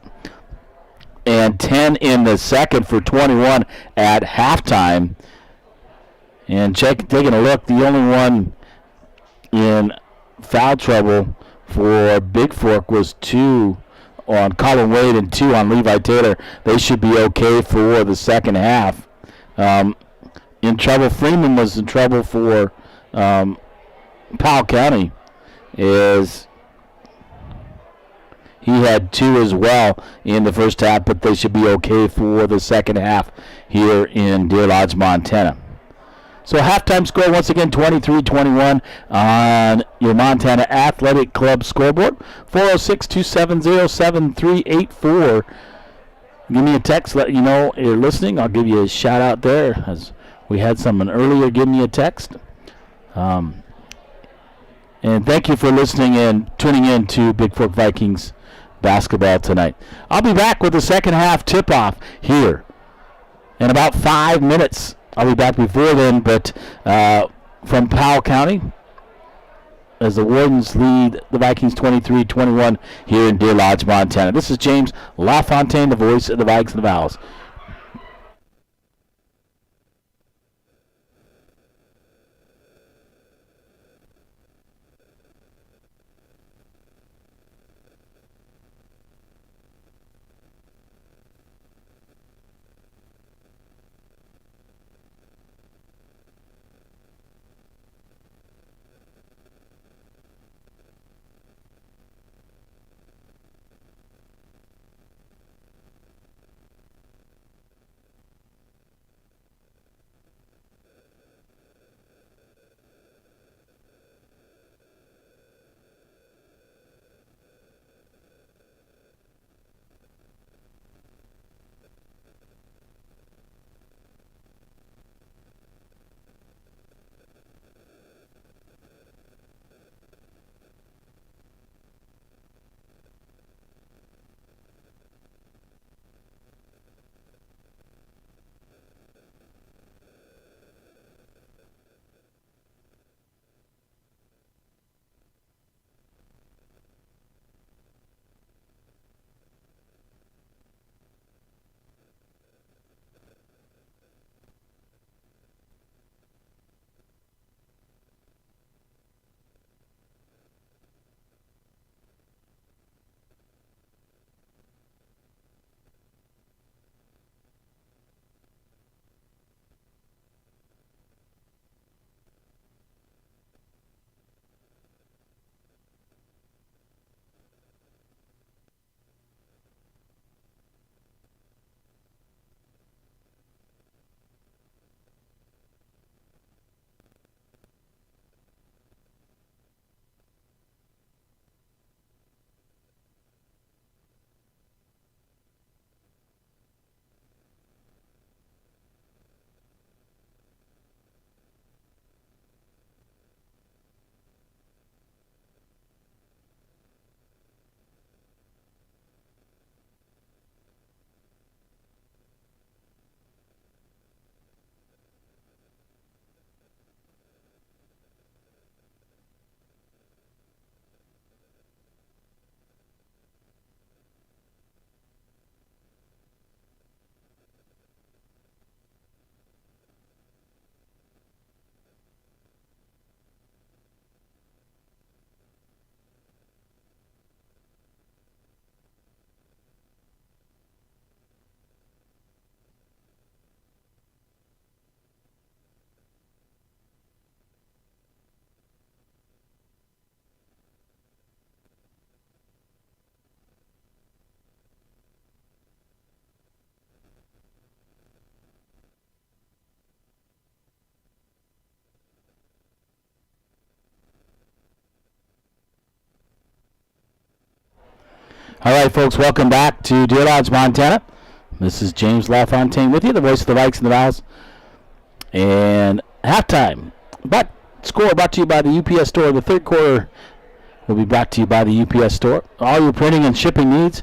and 10 in the second for 21 at halftime. And taking a look, the only one in foul trouble for Bigfork was 2 on Colin Wade and 2 on Levi Taylor. They should be okay for the second half. In trouble, Freeman was in trouble for Powell County, as he had 2 as well in the first half, but they should be okay for the second half here in Deer Lodge, Montana. So halftime score, once again, 23-21 on your Montana Athletic Club scoreboard. 406-270-7384. Give me a text, let you know you're listening. I'll give you a shout out there, as we had someone earlier give me a text. And thank you for listening and tuning in to Bigfork Vikings basketball tonight. I'll be back with the second half tip-off here in about 5 minutes. I'll be back before then, but from Powell County, as the Wardens lead the Vikings 23-21 here in Deer Lodge, Montana. This is James LaFontaine, the voice of the Vikings and the Vowels. All right, folks, welcome back to Deer Lodge, Montana. This is James LaFontaine with you, the voice of the Vikes and the Vows. And halftime. Score brought to you by the UPS Store. The third quarter will be brought to you by the UPS Store. All your printing and shipping needs,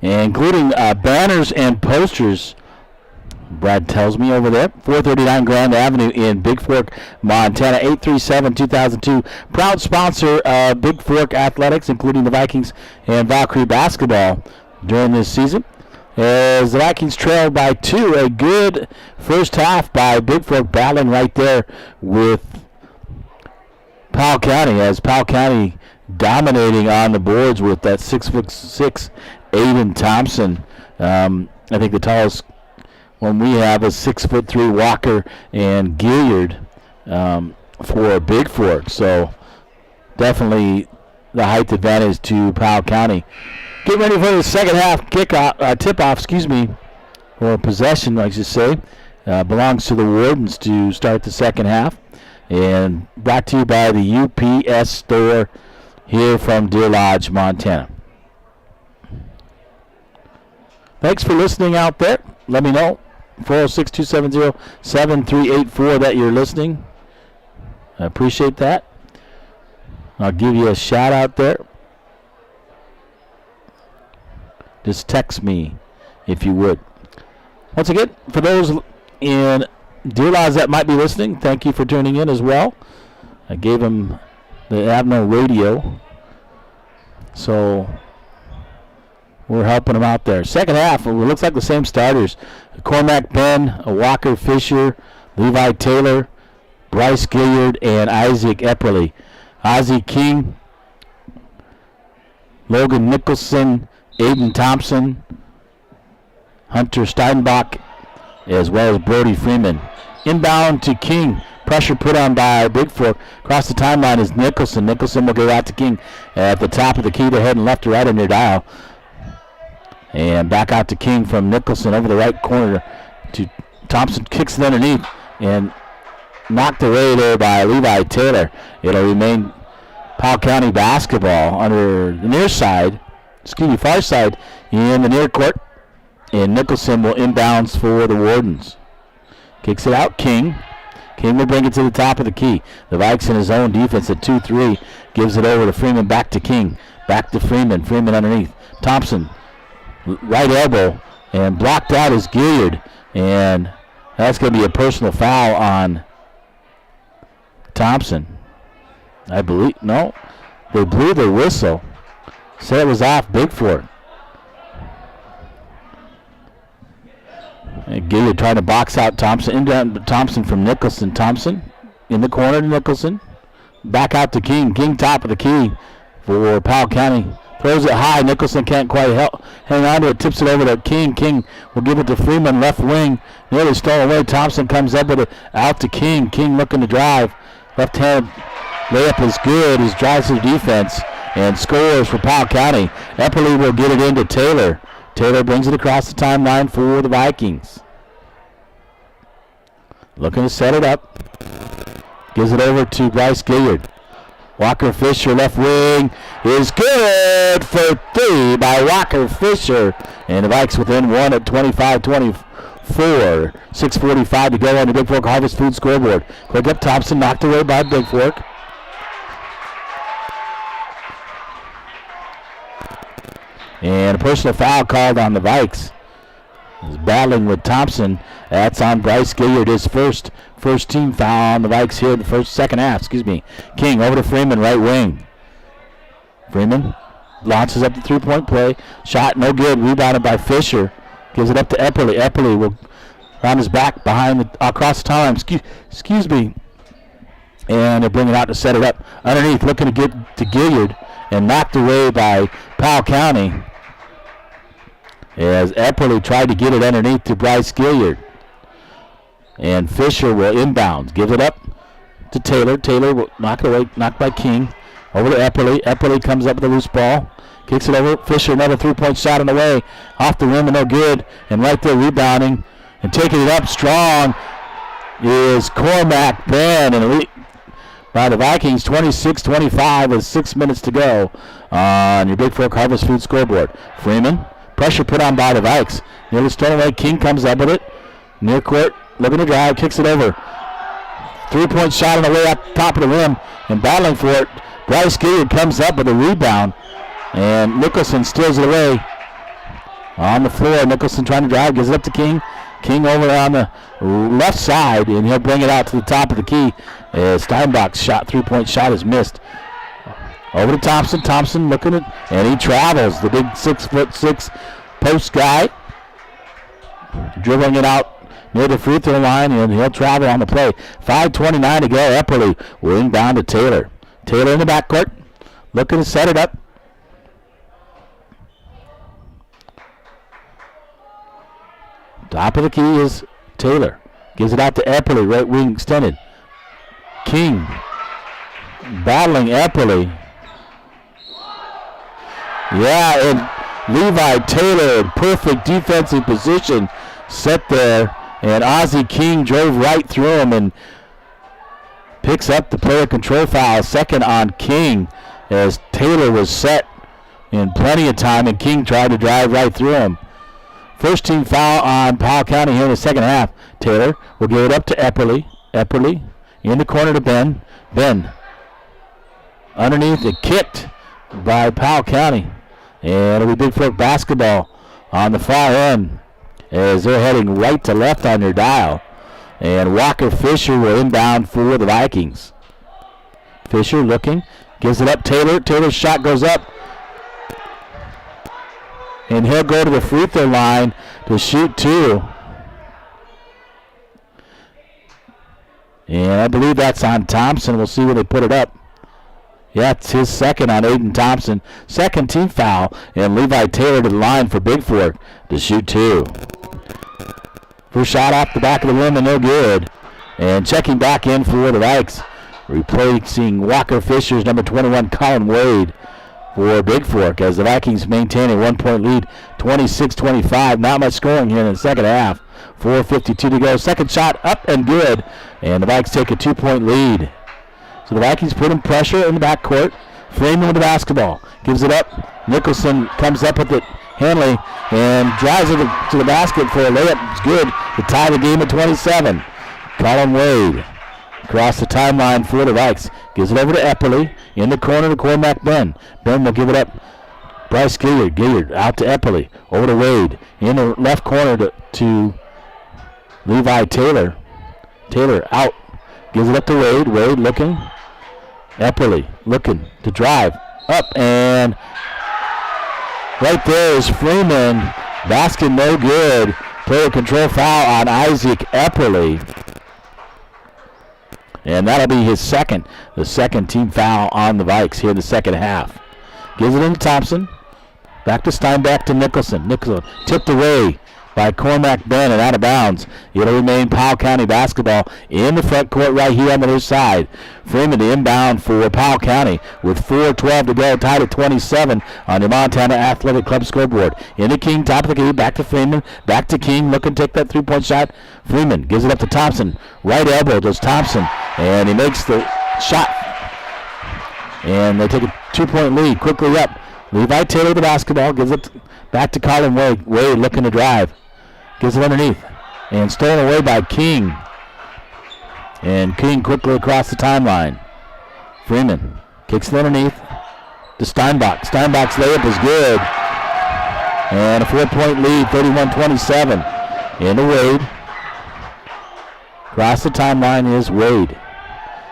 including banners and posters. Brad tells me over there. 439 Grand Avenue in Bigfork, Montana. 837-2002. Proud sponsor of Bigfork Athletics, including the Vikings and Valkyrie basketball during this season. As the Vikings trailed by 2, a good first half by Bigfork, battling right there with Powell County, as Powell County dominating on the boards with that 6'6" Aiden Thompson. I think the tallest one we have is 6'3" Walker and Gilliard for Bigfork. So definitely the height advantage to Powell County. Getting ready for the second half tip-off, or possession, I should say. Belongs to the Wardens to start the second half. And brought to you by the UPS Store here from Deer Lodge, Montana. Thanks for listening out there. Let me know. 406-270-7384 that you're listening. I appreciate that. I'll give you a shout out there. Just text me if you would. Once again, for those in Deer Lodge that might be listening, thank you for tuning in as well. I gave them the Abno radio, so we're helping them out there. Second half, it looks like the same starters. Cormac Ben, Walker Fisher, Levi Taylor, Bryce Gilliard, and Isaac Epperly. Ozzie King, Logan Nicholson, Aiden Thompson, Hunter Steinbach, as well as Brody Freeman. Inbound to King. Pressure put on by Bigfork. Across the timeline is Nicholson. Nicholson will go out to King at the top of the key. They're heading left to right in their dial. And back out to King from Nicholson over the right corner to Thompson. Kicks it underneath and knocked away there by Levi Taylor. It'll remain Powell County basketball under the far side in the near court. And Nicholson will inbounds for the Wardens. Kicks it out, King. King will bring it to the top of the key. The Vikes in his own defense at 2-3. Gives it over to Freeman, back to King. Back to Freeman. Freeman underneath. Thompson, right elbow, and blocked out is Gilliard. And that's going to be a personal foul on Thompson. I believe, no, they blew their whistle. Said it was off Bigfork. And Gilliard trying to box out Thompson. Inbound Thompson from Nicholson. Thompson in the corner to Nicholson. Back out to King. King top of the key for Powell County. Throws it high. Nicholson can't quite hang on to it. Tips it over to King. King will give it to Freeman, left wing. Nearly stolen away. Thompson comes up with it out to King. King looking to drive. Left hand layup is good. He drives the defense and scores for Powell County. Epperly will get it into Taylor. Taylor brings it across the timeline for the Vikings. Looking to set it up. Gives it over to Bryce Gilliard. Walker Fisher, left wing, is good for 3 by Walker Fisher. And the Vikes within 1 at 25-24. 6:45 to go on the Bigfork Harvest Food scoreboard. Quick up Thompson, knocked away by Bigfork. And a personal foul called on the Vikes. He's battling with Thompson. That's on Bryce Gilliard, his first team foul on the Vikes here in the second half. King over to Freeman, right wing. Freeman launches up the three-point play. Shot no good. Rebounded by Fisher. Gives it up to Epperly. Epperly will round his back across the time. Excuse me. And they'll bring it out to set it up. Underneath, looking to get to Gilliard. And knocked away by Powell County. As Epperly tried to get it underneath to Bryce Gilliard. And Fisher will inbound. Gives it up to Taylor. Taylor will knock it away. Knocked by King. Over to Epperly. Epperly comes up with a loose ball. Kicks it over. Fisher, another three-point shot on the way. Off the rim and no good. And right there rebounding. And taking it up strong is Cormac Ben. And by the Vikings, 26-25 with 6 minutes to go on your Bigfork Harvest Food scoreboard. Freeman, pressure put on by the Vikes. Nearly stolen away. King comes up with it. Near court, looking to drive, kicks it over. 3-point shot on the way up top of the rim and battling for it. Bryce Gilliard comes up with a rebound, and Nicholson steals it away. On the floor, Nicholson trying to drive, gives it up to King. King over on the left side, and he'll bring it out to the top of the key. Steinbach's shot, 3-point shot is missed. Over to Thompson. Thompson looking at, and he travels. The big 6'6" post guy, dribbling it out near the free throw line, and he'll travel on the play. 5:29 to go. Epperly will inbound to Taylor. Taylor in the backcourt, looking to set it up. Top of the key is Taylor. Gives it out to Epperly, right wing extended. King battling Epperly. Yeah, and Levi Taylor in perfect defensive position, set there, and Ozzie King drove right through him and picks up the player control foul. Second on King, as Taylor was set in plenty of time, and King tried to drive right through him. First team foul on Powell County here in the second half. Taylor will give it up to Epperly. Epperly in the corner to Ben. Ben underneath, it kicked by Powell County. And it'll be Bigfork basketball on the far end as they're heading right to left on your dial. And Walker Fisher will inbound for the Vikings. Fisher looking, gives it up Taylor. Taylor's shot goes up. And he'll go to the free throw line to shoot 2. And I believe that's on Thompson. We'll see when they put it up. Yeah, it's his second on Aiden Thompson. Second team foul, and Levi Taylor to the line for Bigfork to shoot 2. First shot off the back of the rim and no good. And checking back in for the Vikes, replacing Walker Fisher's number 21, Colin Wade, for Bigfork, as the Vikings maintain a 1-point lead, 26-25. Not much scoring here in the second half. 4:52 to go. Second shot up and good, and the Vikes take a 2-point lead. So the Vikings put in pressure in the backcourt. Freeman with the basketball. Gives it up. Nicholson comes up with it. Hanley and drives it to the basket for a layup. It's good to tie the game at 27. Colin Wade across the timeline for the Vikes. Gives it over to Epperly. In the corner to Cormac Ben. Ben will give it up. Bryce Gilliard. Gilliard out to Epperly. Over to Wade. In the left corner to Levi Taylor. Taylor out. Gives it up to Wade. Wade looking. Epperly looking to drive. Up and right there is Freeman. Basket no good. Player control foul on Isaac Epperly. And that'll be his second. The second team foul on the Vikes here in the second half. Gives it into Thompson. Back to Steinbach to Nicholson. Nicholson tipped away by Cormac Ben and out of bounds. It'll remain Powell County basketball in the front court right here on the other side. Freeman to inbound for Powell County with 4:12 to go, tied at 27 on the Montana Athletic Club scoreboard. In the King, top of the key, back to Freeman, back to King, looking to take that 3-point shot. Freeman gives it up to Thompson. Right elbow does Thompson, and he makes the shot. And they take a 2-point lead quickly up. Levi Taylor the basketball, gives it back to Colin Wade. Wade looking to drive. Gives it underneath. And stolen away by King. And King quickly across the timeline. Freeman kicks it underneath to Steinbach. Steinbach's layup is good. And a 4-point lead, 31-27. Into Wade. Across the timeline is Wade.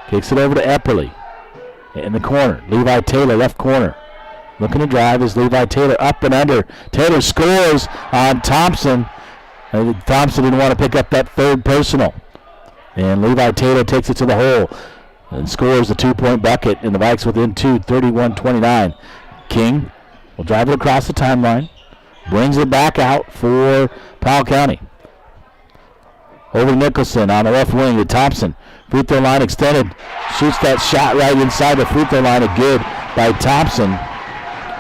Kicks it over to Epperly. In the corner. Levi Taylor, left corner. Looking to drive is Levi Taylor, up and under. Taylor scores on Thompson. Thompson didn't want to pick up that third personal. And Levi Taylor takes it to the hole and scores the 2-point bucket, and the Vikes within 2, 31-29. King will drive it across the timeline, brings it back out for Powell County. Over to Nicholson on the left wing to Thompson. Free throw line extended. Shoots that shot right inside the free throw line. A good by Thompson.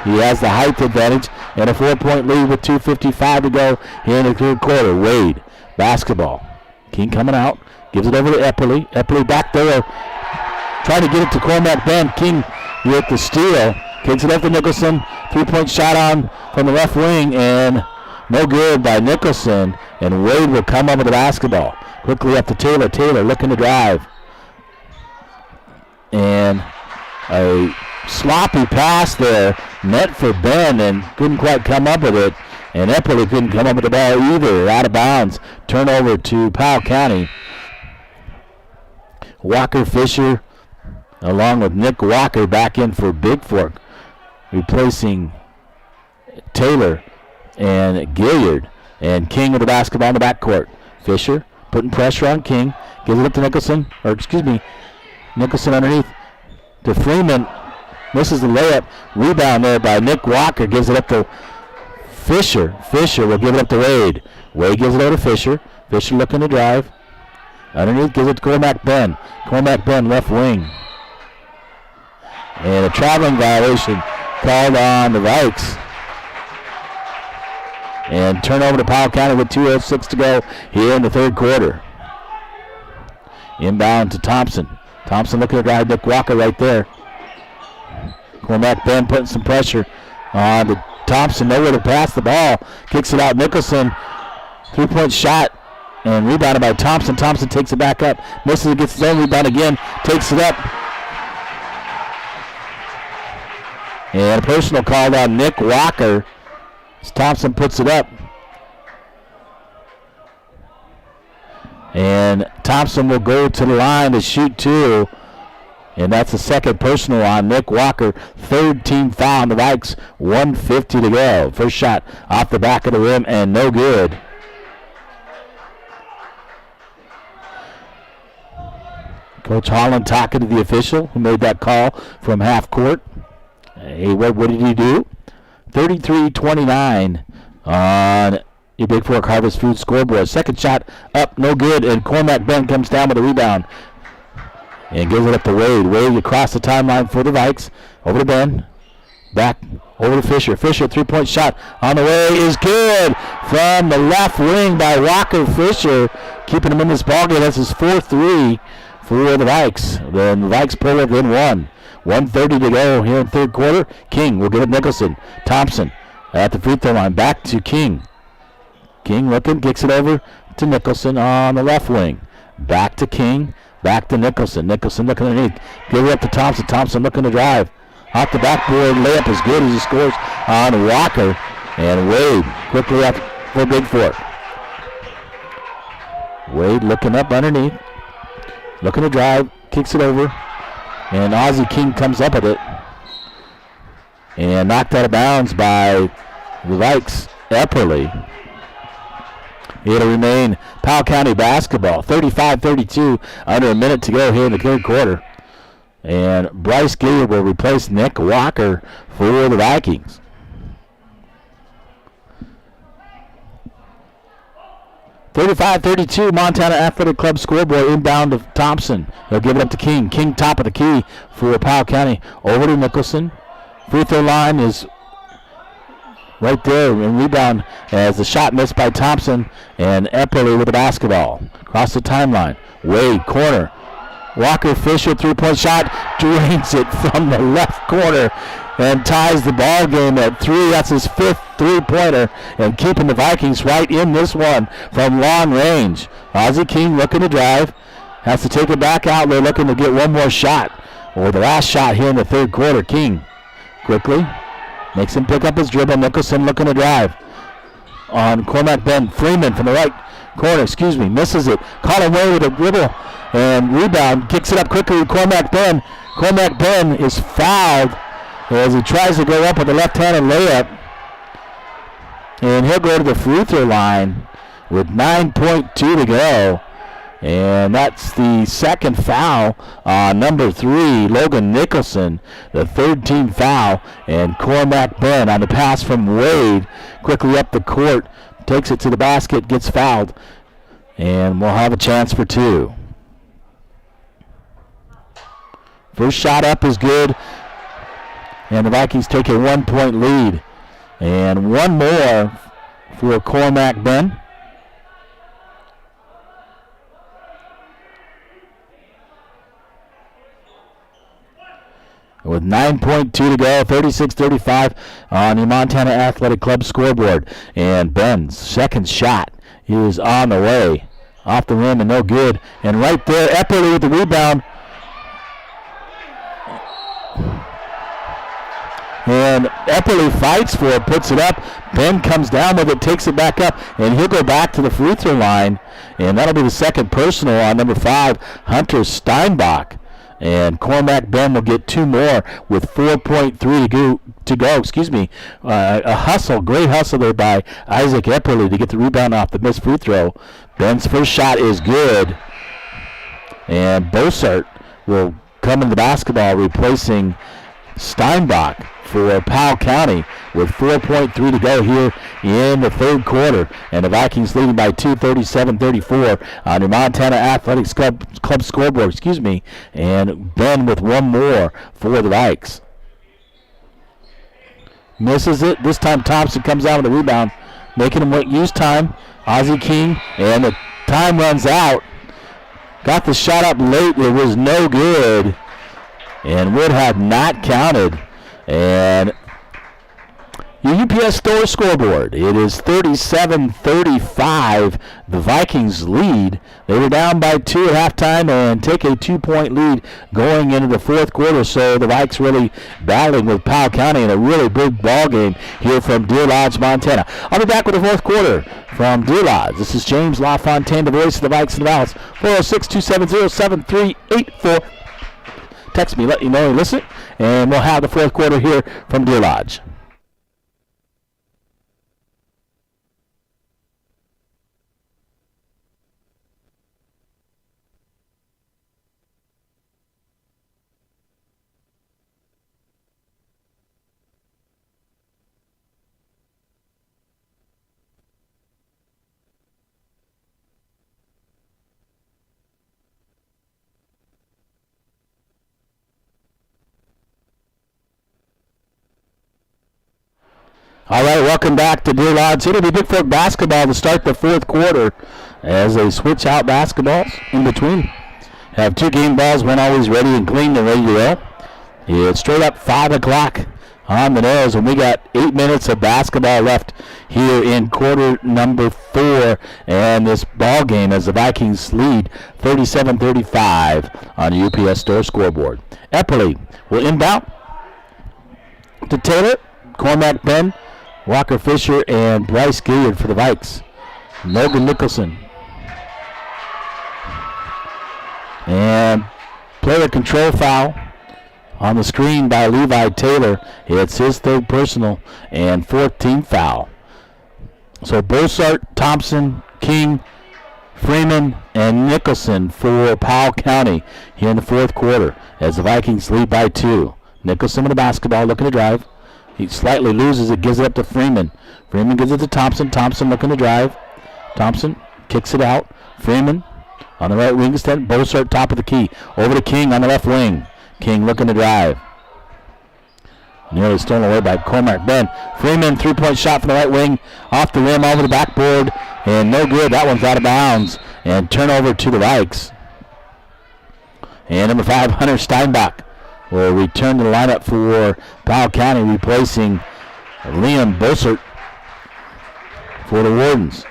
He has the height advantage and a 4-point lead with 2:55 to go here in the third quarter. Wade, basketball. King coming out, gives it over to Epperly. Epperly back door. trying to get it to Cormac Ben. King with the steal. Kicks it up to Nicholson. 3-point shot on from the left wing, and no good by Nicholson. And Wade will come up with the basketball. Quickly up to Taylor. Taylor looking to drive. And a sloppy pass there. Net for Ben, and couldn't quite come up with it. And Epperly couldn't come up with the ball either. Out of bounds. Turnover to Powell County. Walker Fisher along with Nick Walker back in for Bigfork, replacing Taylor and Gilliard. And King with the basketball in the backcourt. Fisher putting pressure on King. Gives it up to Nicholson. Nicholson underneath to Freeman. Misses the layup. Rebound there by Nick Walker. Gives it up to Fisher. Fisher will give it up to Wade. Wade gives it over to Fisher. Fisher looking to drive. Underneath gives it to Cormac Ben. Cormac Ben left wing. And a traveling violation called on the Vikes. And turnover to Powell County with 2:06 to go here in the third quarter. Inbound to Thompson. Thompson looking to drive Nick Walker right there. Cormac Ben putting some pressure on to Thompson. Nowhere to pass the ball. Kicks it out. Nicholson. 3-point shot. And rebounded by Thompson. Thompson takes it back up. Misses it. Gets his own rebound again. Takes it up. And a personal call on Nick Walker as Thompson puts it up. And Thompson will go to the line to shoot two. And that's the second personal on Nick Walker. Third team foul on the Vikes. 1:50 to go. First shot off the back of the rim and no good. Coach Holland talking to the official who made that call from half court. Hey, what did he do? 33-29 on your Bigfork Harvest Food scoreboard. Second shot up, no good, and Cormac Ben comes down with a rebound and gives it up to Wade. Wade across the timeline for the Vikes. Over to Ben. Back over to Fisher. Fisher, 3-point shot on the way is good from the left wing by Walker Fisher, keeping him in this ballgame. That's his 4-3 for the Vikes. Then the Vikes pull it in one. 1:30 to go here in third quarter. King will give it Nicholson. Thompson at the free throw line. Back to King. King looking, kicks it over to Nicholson on the left wing. Back to King. Back to Nicholson. Nicholson looking underneath. Give it up to Thompson. Thompson looking to drive. Off the backboard. Layup is good as he scores on Walker. And Wade quickly up for Bigfork. Wade looking up underneath. Looking to drive. Kicks it over. And Ozzie King comes up with it. And knocked out of bounds by the Vikes. Epperly. It'll remain Powell County basketball. 35-32. Under a minute to go here in the third quarter. And Bryce Gilliard will replace Nick Walker for the Vikings. (35-32) Montana Athletic Club scoreboard. Inbound of Thompson. He'll give it up to King. King top of the key for Powell County. Over to Nicholson. Free throw line is right there. And rebound as the shot missed by Thompson. And Epperly with the basketball. Across the timeline. Wade, corner. Walker Fisher, 3-point shot. Drains it from the left corner. And ties the ball game at 3. That's his 5th three-pointer. And keeping the Vikings right in this one from long range. Ozzie King looking to drive. Has to take it back out. They're looking to get one more shot. Or the last shot here in the third quarter. King quickly makes him pick up his dribble. Nicholson looking to drive. On Cormac Ben. Freeman from the right corner. Misses it. Caught away with a dribble. And rebound. Kicks it up quickly. Cormac Ben. Cormac Ben is fouled as he tries to go up with the left-handed layup. And he'll go to the free throw line with 9.2 to go. And that's the second foul on number 3, Logan Nicholson. The third team foul. And Cormac Ben on the pass from Wade. Quickly up the court. Takes it to the basket. Gets fouled. And we'll have a chance for 2. First shot up is good. And the Vikings take a 1-point lead. And one more for Cormac Ben. with 9.2 to go, 36-35 on the Montana Athletic Club scoreboard. And Ben's second shot is on the way. Off the rim and no good. And right there, Epperly with the rebound. And Epperly fights for it, puts it up. Ben comes down with it, takes it back up, and he'll go back to the free throw line. And that'll be the second personal on number 5, Hunter Steinbach. And Cormac Ben will get 2 more with 4.3 to go. A hustle, great hustle there by Isaac Epperly to get the rebound off the missed free throw. Ben's first shot is good. And Bossart will come in the basketball, replacing Steinbach for Powell County with 4.3 to go here in the third quarter. And the Vikings leading by 2, 37-34 on the Montana Athletics Club scoreboard. And Ben with 1 more for the Vikes. Misses it. This time Thompson comes out with the rebound, making him use time. Ozzie King, and the time runs out. Got the shot up late. It was no good. And would have not counted. And your UPS Store scoreboard, it is 37-35. The Vikings lead. They were down by 2 at halftime and take a 2-point lead going into the fourth quarter. So the Vikes really battling with Powell County in a really big ball game here from Deer Lodge, Montana. I'll be back with the fourth quarter from Deer Lodge. This is James LaFontaine, the voice of the Vikes and the Valles. 406-270-7384. Text me, let you know you listen, and we'll have the fourth quarter here from Deer Lodge. All right, welcome back to Deer Lodge. It'll be Bigfork basketball to start the fourth quarter as they switch out basketballs in between. Have 2 game balls, one always ready and clean and ready to go. It's straight up 5 o'clock on the nose, and we got 8 minutes of basketball left here in quarter number 4. And this ball game as the Vikings lead 37-35 on the UPS Store scoreboard. Epperly will inbound to Taylor, Cormac Ben, Walker Fisher, and Bryce Gilliard for the Vikes. Logan Nicholson. And player control foul on the screen by Levi Taylor. It's his 3rd personal and 4th team foul. So Bossart, Thompson, King, Freeman, and Nicholson for Powell County here in the fourth quarter as the Vikings lead by 2. Nicholson with the basketball, looking to drive. He slightly loses it, gives it up to Freeman. Freeman gives it to Thompson. Thompson looking to drive. Thompson kicks it out. Freeman on the right wing extent. Bossart top of the key. Over to King on the left wing. King looking to drive. Nearly stolen away by Cormac Ben. Freeman, 3-point shot from the right wing. Off the rim, over the backboard. And no good. That one's out of bounds. And turnover to the Vikes. And number 5, Hunter Steinbach will return to the lineup for Powell County, replacing Liam Bossart for the Wardens.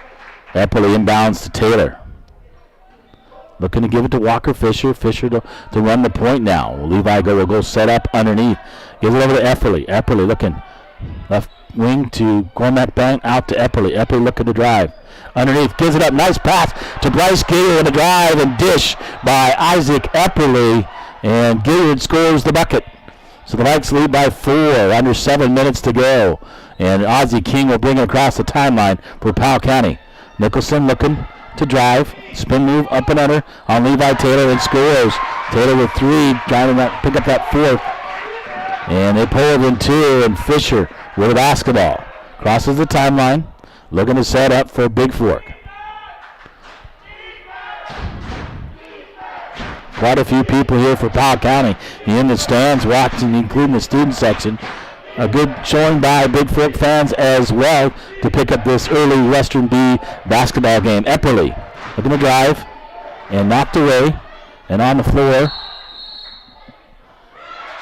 Epperly inbounds to Taylor. Looking to give it to Walker Fisher. Fisher to run the point now. Levi will go set up underneath. Gives it over to Epperly. Epperly looking left wing to Cormac Bank, out to Epperly. Epperly looking to drive. Underneath, gives it up. Nice pass to Bryce Gilliard and a drive and dish by Isaac Epperly. And Gilliard scores the bucket. So the Vikes lead by 4, under 7 minutes to go. And Ozzie King will bring it across the timeline for Powell County. Nicholson looking to drive. Spin move up and under on Levi Taylor and scores. Taylor with 3, trying to pick up that 4th. And they pull it in 2, and Fisher with a basketball. Crosses the timeline, looking to set up for Bigfork. Quite a few people here for Powell County in the stands watching, including the student section. A good showing by Bigfork fans as well to pick up this early Western B basketball game. Epperly looking to drive and knocked away and on the floor.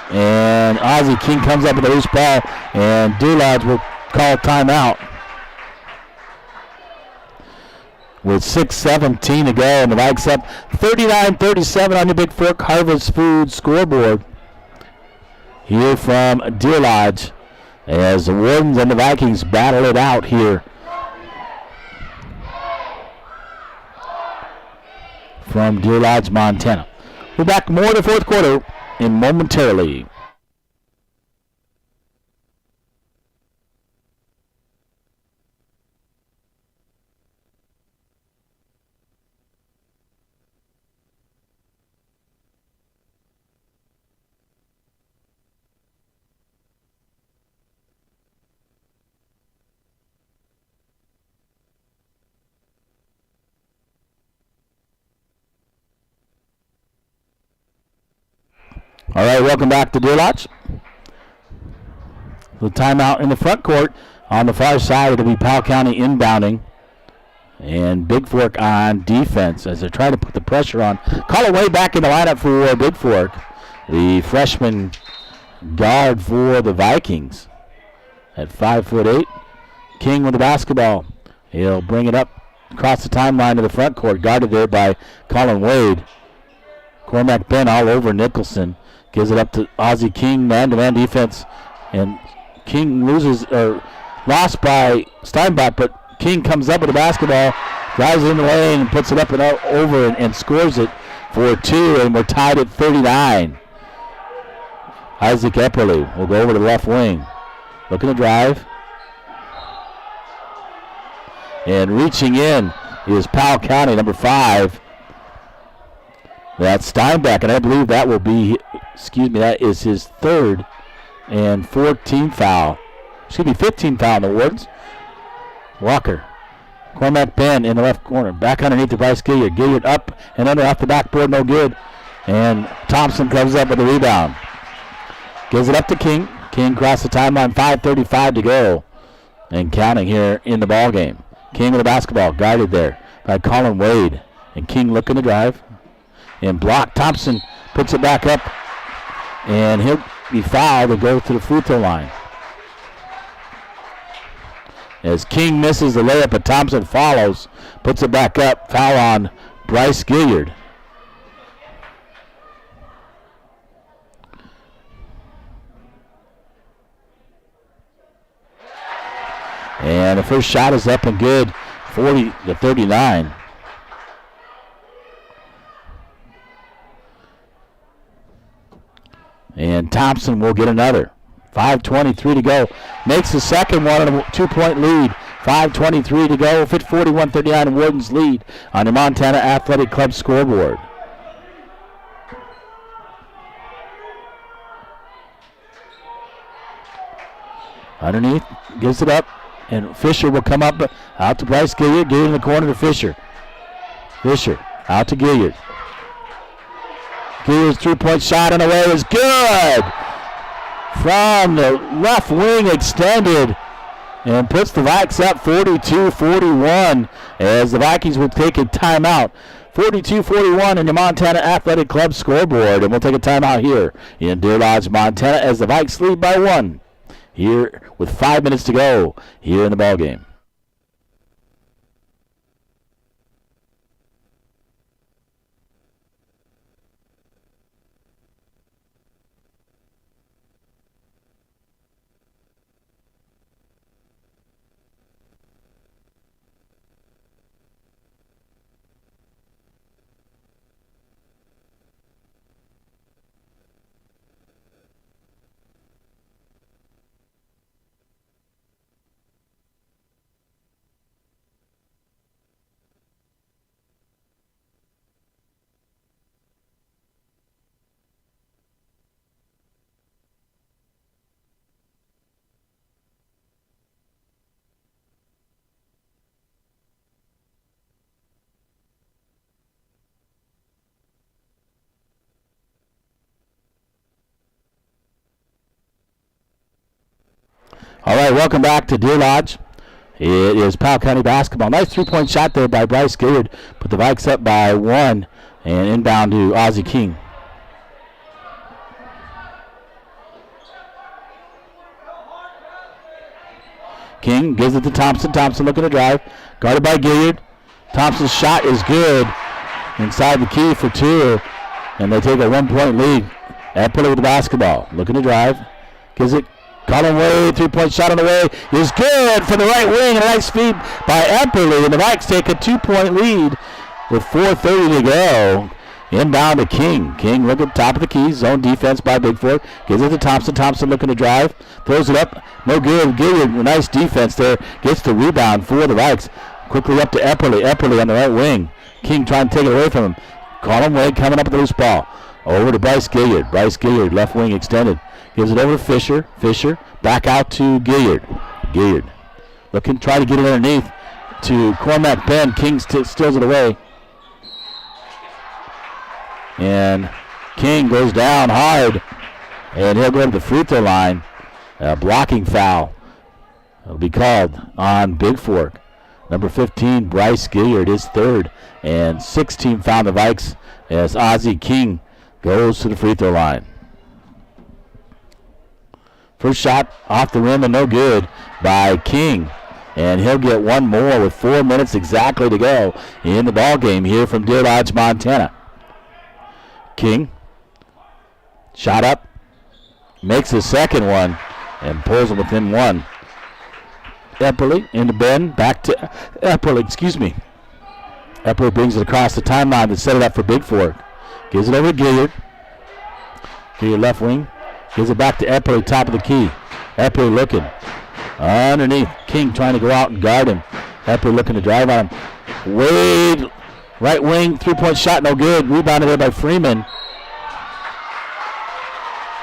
And Ozzie King comes up with a loose ball, and Deer Lodge will call timeout. With 6:17 to go, and the Vikes up 39-37 on the Bigfork Harvest Food scoreboard. Here from Deer Lodge, as the Wardens and the Vikings battle it out here. From Deer Lodge, Montana. We're back more to fourth quarter in momentarily. All right, welcome back to Deer Lodge. The timeout in the front court. On the far side, it'll be Powell County inbounding. And Bigfork on defense as they're trying to put the pressure on. Colin Way back in the lineup for Bigfork, the freshman guard for the Vikings. At 5'8", King with the basketball. He'll bring it up across the timeline to the front court, guarded there by Colin Wade. Cormac Ben all over Nicholson. Gives it up to Ozzie King, man-to-man defense. And King lost by Steinbach, but King comes up with the basketball, drives it in the lane, and puts it up and over and scores it for 2, and we're tied at 39. Isaac Epperly will go over to the left wing. Looking to drive. And reaching in is Powell County, number 5. That's Steinbach, and I believe that will be, that is his 3rd and 14th foul. 15th foul on the Wardens. Walker. Cormac Ben in the left corner. Back underneath to Bryce Gilliard. Gilliard up and under off the backboard, no good. And Thompson comes up with the rebound. Gives it up to King. King across the timeline, 5:35 to go. And counting here in the ball game. King with the basketball, guarded there by Colin Wade. And King looking to drive. And block. Thompson puts it back up. And he'll be fouled and go to the free throw line. As King misses the layup, but Thompson follows. Puts it back up. Foul on Bryce Gilliard. And the first shot is up and good. 40-39. And Thompson will get another. 5:23 to go. Makes the second one on a 2-point lead. 5:23 to go. 41-39 Wardens lead on the Montana Athletic Club scoreboard. Underneath, gives it up. And Fisher will come up out to Bryce Gilliard. Gilliard in the corner to Fisher. Fisher out to Gilliard. Gilliard's 3-point shot on the way is good. From the left wing extended. And puts the Vikes up 42-41 as the Vikings will take a timeout. 42-41 in the Montana Athletic Club scoreboard. And we'll take a timeout here in Deer Lodge, Montana as the Vikes lead by 1. Here with 5 minutes to go here in the ballgame. All right, welcome back to Deer Lodge. It is Powell County basketball. Nice 3-point shot there by Bryce Gilliard. Put the Vikes up by 1 and inbound to Ozzie King. King gives it to Thompson. Thompson looking to drive. Guarded by Gilliard. Thompson's shot is good. Inside the key for 2. And they take a 1-point lead. Epperly with the basketball. Looking to drive. Gives it. Colin Wade. 3-point shot on the way. Is good from the right wing. A nice feed by Epperly. And the Vikes take a 2-point lead with 4:30 to go. Inbound to King. King look at top of the key. Zone defense by Bigfork. Gives it to Thompson. Thompson looking to drive. Throws it up. No good. Gilliard, nice defense there. Gets the rebound for the Vikes. Quickly up to Epperly. Epperly on the right wing. King trying to take it away from him. Colin Wade coming up with the loose ball. Over to Bryce Gilliard. Bryce Gilliard, left wing extended. Gives it over to Fisher. Fisher back out to Gilliard. Gilliard looking, try to get it underneath to Cormac Ben. King steals it away. And King goes down hard, and he'll go to the free throw line. A blocking foul will be called on Bigfork. Number 15, Bryce Gilliard, his third, and 16 foul the Vikes as Ozzie King goes to the free throw line. First shot off the rim and no good by King. And he'll get one more with 4 minutes exactly to go in the ball game here from Deer Lodge, Montana. King, shot up, makes his second one, and pulls him within one. Epperly into Ben, back to Epperly, Epperly brings it across the timeline to set it up for Bigfork. Gives it over to Gilliard. Gilliard left wing. Gives it back to Epperly, top of the key. Epperly looking. Underneath. King trying to go out and guard him. Epperly looking to drive on him. Wade, right wing, 3-point shot, no good. Rebounded there by Freeman.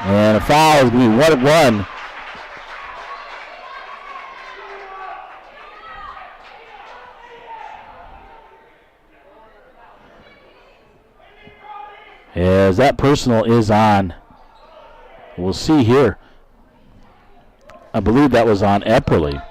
And a foul is going to be 1-1. As that personal is on, we'll see here. I believe that was on Epperly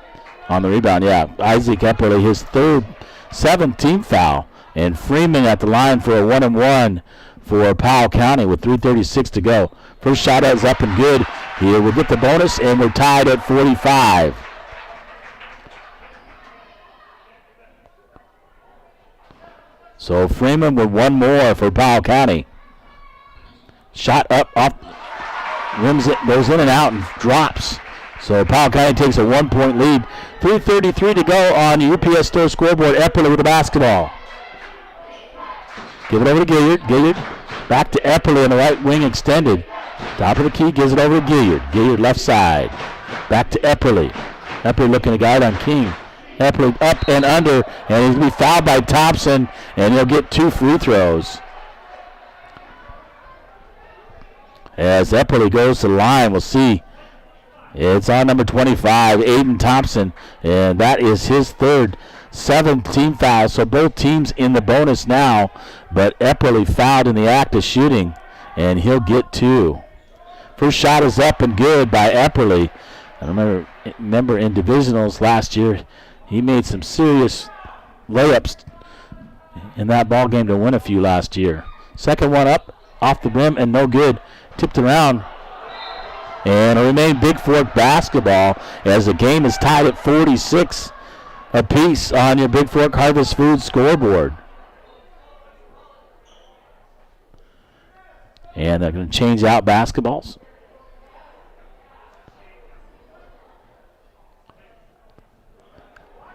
on the rebound. Yeah, Isaac Epperly, his third, 17th foul. And Freeman at the line for a 1-and-1 for Powell County with 3:36 to go. First shot is up and good. Here we'll get the bonus, and we're tied at 45. So Freeman with one more for Powell County. Shot up, off, rims it, goes in and out and drops. So Powell County takes a 1-point lead. 3:33 to go on the UPS Store scoreboard. Epperly with the basketball. Give it over to Gilliard. Gilliard back to Epperly on the right wing extended. Top of the key, gives it over to Gilliard. Gilliard left side. Back to Epperly. Epperly looking to guard on King. Epperly up and under, and he's going to be fouled by Thompson, and he'll get 2 free throws. As Epperly goes to the line, we'll see. It's on number 25, Aiden Thompson, and that is his third, 17th foul. So both teams in the bonus now, but Epperly fouled in the act of shooting, and he'll get 2. First shot is up and good by Epperly. I remember in divisionals last year, he made some serious layups in that ball game to win a few last year. Second one up, off the rim, and no good. Tipped around. And it'll remain Bigfork basketball as the game is tied at 46 apiece on your Bigfork Harvest Foods scoreboard. And they're going to change out basketballs.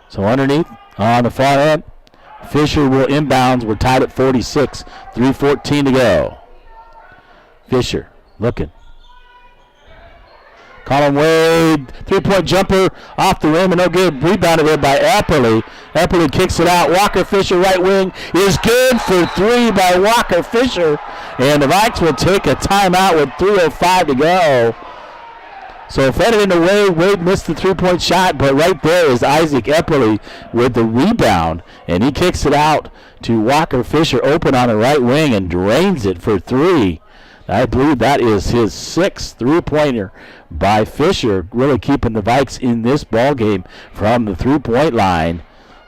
So underneath, on the far end, Fisher will inbounds. We're tied at 46. 3:14 to go. Fisher looking. Colin Wade, 3-point jumper off the rim and no good. Rebounded there by Epperly. Epperly kicks it out. Walker Fisher, right wing, is good for 3 by Walker Fisher. And the Vikes will take a timeout with 3:05 to go. So fed it into Wade. Wade missed the 3-point shot, but right there is Isaac Epperly with the rebound. And he kicks it out to Walker Fisher, open on the right wing, and drains it for 3. I believe that is his 6th 3-pointer by Fisher, really keeping the Vikes in this ball game from the 3-point line.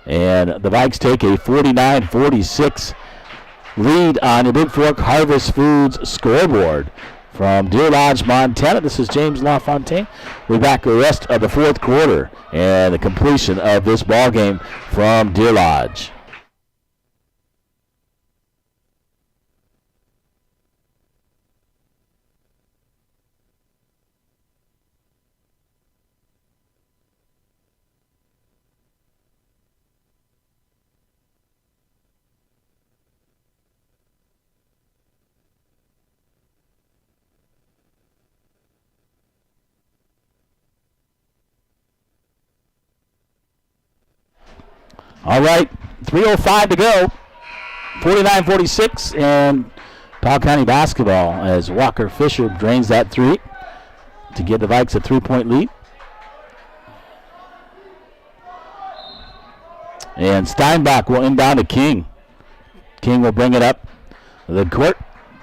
And the Vikes take a 49-46 lead on the Bigfork Harvest Foods scoreboard. from Deer Lodge, Montana. This is James LaFontaine. We're back the rest of the fourth quarter and the completion of this ball game from Deer Lodge. All right, 3:05 to go. 49-46, and Powell County basketball as Walker Fisher drains that three to give the Vikes a 3-point lead. And Steinbach will inbound to King. King will bring it up the court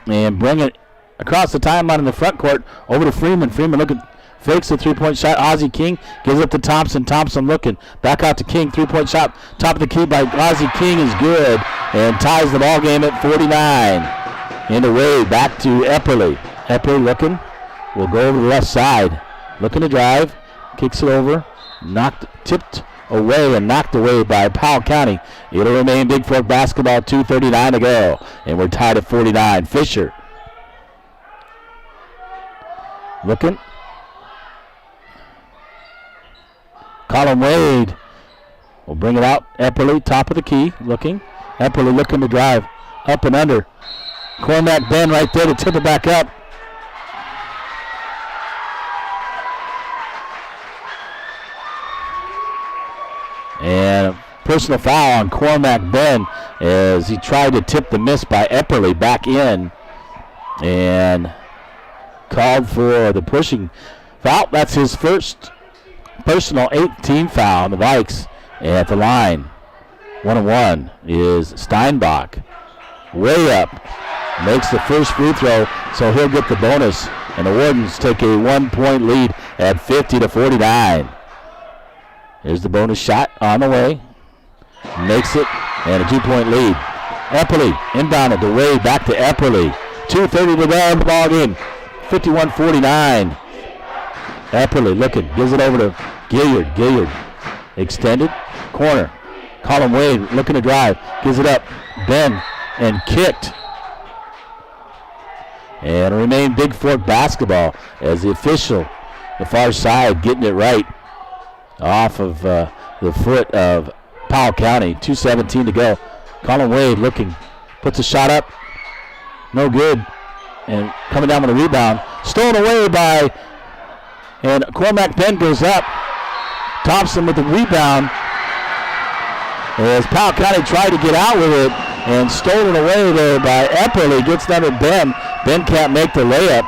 and bring it across the timeline in the front court over to Freeman. Freeman fakes the three-point shot. Ozzie King gives it to Thompson. Thompson looking. Back out to King. Three-point shot. Top of the key by Ozzie King is good and ties the ball game at 49. In the way back to Epperly. Epperly looking. Will go over the left side. Looking to drive. Kicks it over. Tipped away and knocked away by Powell County. It'll remain Bigfork basketball. 2:39 to go. And we're tied at 49. Fisher. Looking. Colin Wade will bring it out. Epperly, top of the key, looking. Epperly looking to drive. Up and under. Cormac Ben right there to tip it back up. And a personal foul on Cormac Ben as he tried to tip the miss by Epperly back in. And called for the pushing foul. That's his first personal 8th foul on the Vikes at the line. 1-1 is Steinbach. Way up. Makes the first free throw, so he'll get the bonus. And the Wardens take a 1-point lead at 50-49. Here's the bonus shot on the way. Makes it, and a 2-point lead. Epperly inbounded to Wade, back to Epperly. 2:30 to go in the ball game. 51-49. Epperly looking, gives it over to Gilliard. Gilliard extended, corner. Colin Wade looking to drive, gives it up. Ben and kicked. And remain Bigfork basketball as the official, the far side, getting it right off of the foot of Powell County. 2:17 to go. Colin Wade looking, puts a shot up, no good. And coming down with a rebound, stolen away by. And Cormac Ben goes up. Thompson with the rebound. As Powell County tried to get out with it and stolen away there by Epperly. Gets down to Ben. Ben can't make the layup.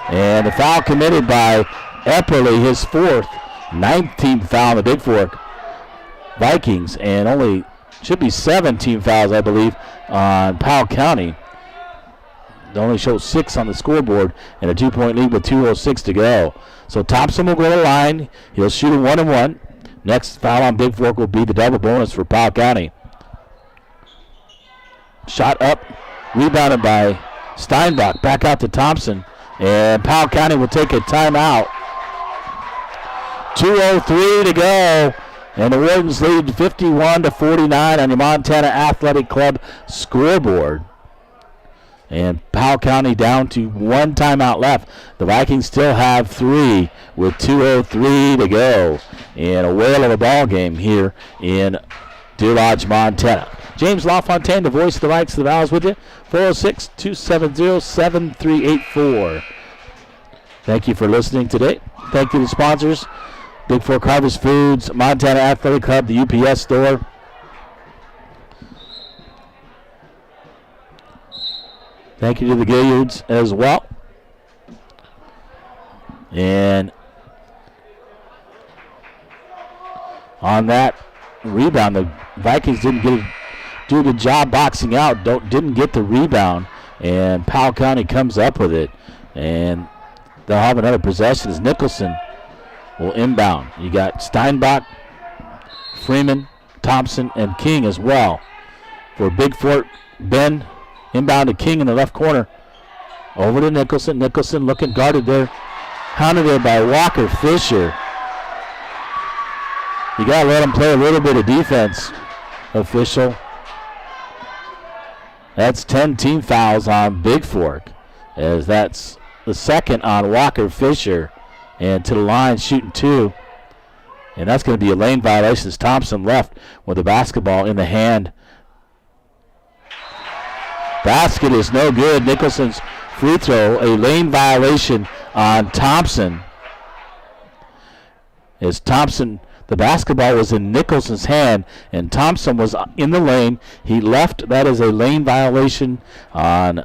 And the foul committed by Epperly, his 4th, 19th foul in the Bigfork Vikings. And only should be 17 fouls, I believe, on Powell County. They only show 6 on the scoreboard and a 2-point lead with 2:06 to go. So Thompson will go to the line. He'll shoot a 1-1. Next foul on Bigfork will be the double bonus for Powell County. Shot up, rebounded by Steinbach. Back out to Thompson. And Powell County will take a timeout. 2:03 to go. And the Wardens lead 51-49 on your Montana Athletic Club scoreboard. And Powell County down to 1 timeout left. The Vikings still have 3 with 2:03 to go. And a whale of a ball game here in Deer Lodge, Montana. James LaFontaine, the voice of the Vikes of the Vals, with you. 406-270-7384. Thank you for listening today. Thank you to the sponsors. Bigfork Harvest Foods, Montana Athletic Club, the UPS store. Thank you to the Gilliards as well. And on that rebound, the Vikings didn't do a good job boxing out. Didn't get the rebound, and Powell County comes up with it. And they'll have another possession as Nicholson will inbound. You got Steinbach, Freeman, Thompson, and King as well. For Bigfork, Ben inbound to King in the left corner. Over to Nicholson. Nicholson looking guarded there. Hounded there by Walker Fisher. You got to let him play a little bit of defense, official. That's 10 team fouls on Bigfork, as that's the second on Walker Fisher. And to the line, shooting 2. And that's going to be a lane violation as Thompson left with the basketball in the hand. Basket is no good. Nicholson's free throw, a lane violation on Thompson. As Thompson, the basketball was in Nicholson's hand, and Thompson was in the lane. He left. That is a lane violation on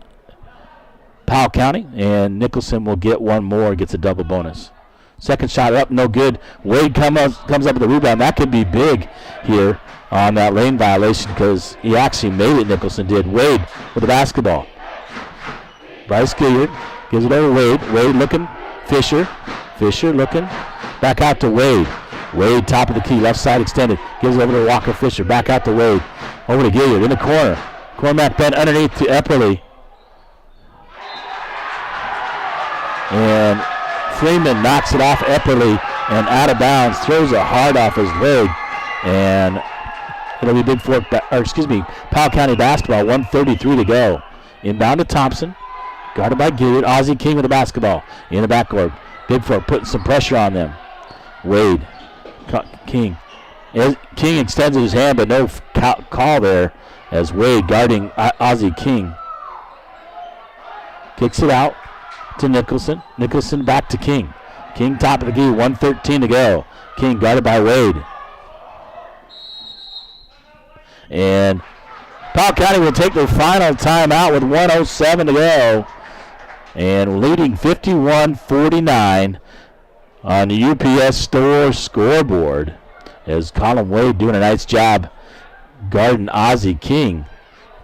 Powell County, and Nicholson will get one more, gets a double bonus. Second shot up, no good. Wade comes up with the rebound. That could be big here on that lane violation because he actually made it, Nicholson did. Wade with the basketball. Bryce Gilliard gives it over Wade. Wade looking. Fisher. Fisher looking. Back out to Wade. Wade top of the key, left side extended. Gives it over to Walker Fisher. Back out to Wade. Over to Gilliard in the corner. Cormac bent underneath to Epperly. And Freeman knocks it off Epperly and out of bounds. Throws it hard off his leg. And it'll be Powell County basketball. 1:33 to go. Inbound to Thompson. Guarded by Gilliard. Ozzie King with the basketball in the backcourt. Bigfork putting some pressure on them. Wade. King. King extends his hand, but no call there as Wade guarding Ozzie King. Kicks it out to Nicholson. Nicholson back to King. King top of the key. 1:13 to go. King guarded by Wade. And Powell County will take their final timeout with 1:07 to go. And leading 51-49 on the UPS store scoreboard as Colin Wade doing a nice job guarding Ozzie King.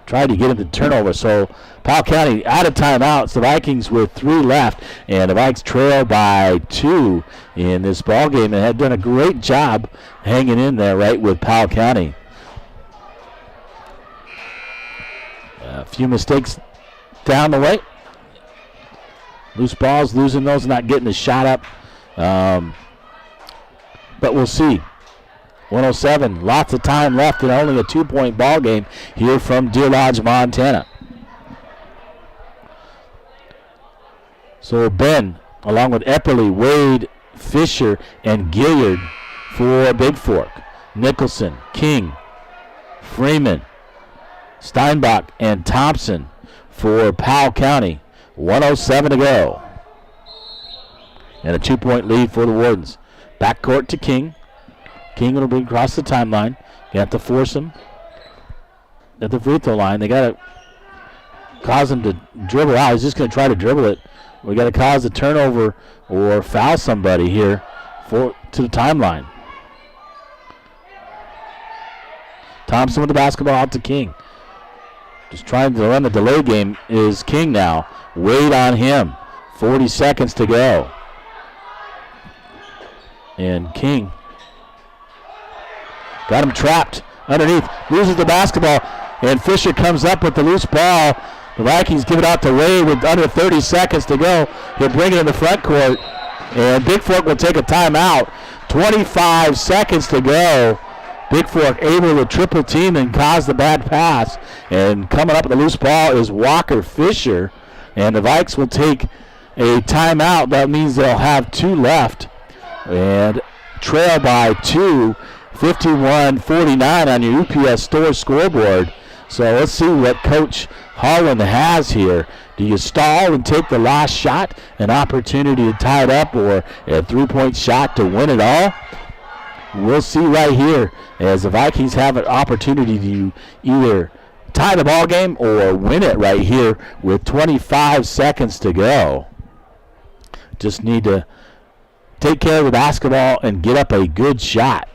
Tried to get him to turnover. So Powell County out of timeouts. The Vikings with 3 left. And the Vikings trail by 2 in this ball game and have done a great job hanging in there right with Powell County. A few mistakes down the way. Loose balls, losing those, not getting the shot up. But we'll see. 1:07, lots of time left and only a 2-point ball game here from Deer Lodge, Montana. So Ben, along with Epperly, Wade, Fisher, and Gilliard for Bigfork. Nicholson, King, Freeman, Steinbach, and Thompson for Powell County. 1:07 to go. And a 2-point lead for the Wardens. Backcourt to King. King will bring across the timeline. You have to force him at the free throw line. They got to cause him to dribble out. He's just going to try to dribble it. We got to cause a turnover or foul somebody here to the timeline. Thompson with the basketball out to King. Just trying to run the delay game is King now. Wade on him. 40 seconds to go. And King got him trapped underneath. Loses the basketball. And Fisher comes up with the loose ball. The Vikings give it out to Wade with under 30 seconds to go. He'll bring it in the front court. And Bigfork will take a timeout. 25 seconds to go. Bigfork able to triple team and cause the bad pass. And coming up with the loose ball is Walker Fisher. And the Vikes will take a timeout. That means they'll have 2 left. And trail by 2, 51-49 on your UPS store scoreboard. So let's see what Coach Holland has here. Do you stall and take the last shot, an opportunity to tie it up, or a 3-point shot to win it all? We'll see right here as the Vikings have an opportunity to either tie the ball game or win it right here with 25 seconds to go. Just need to take care of the basketball and get up a good shot.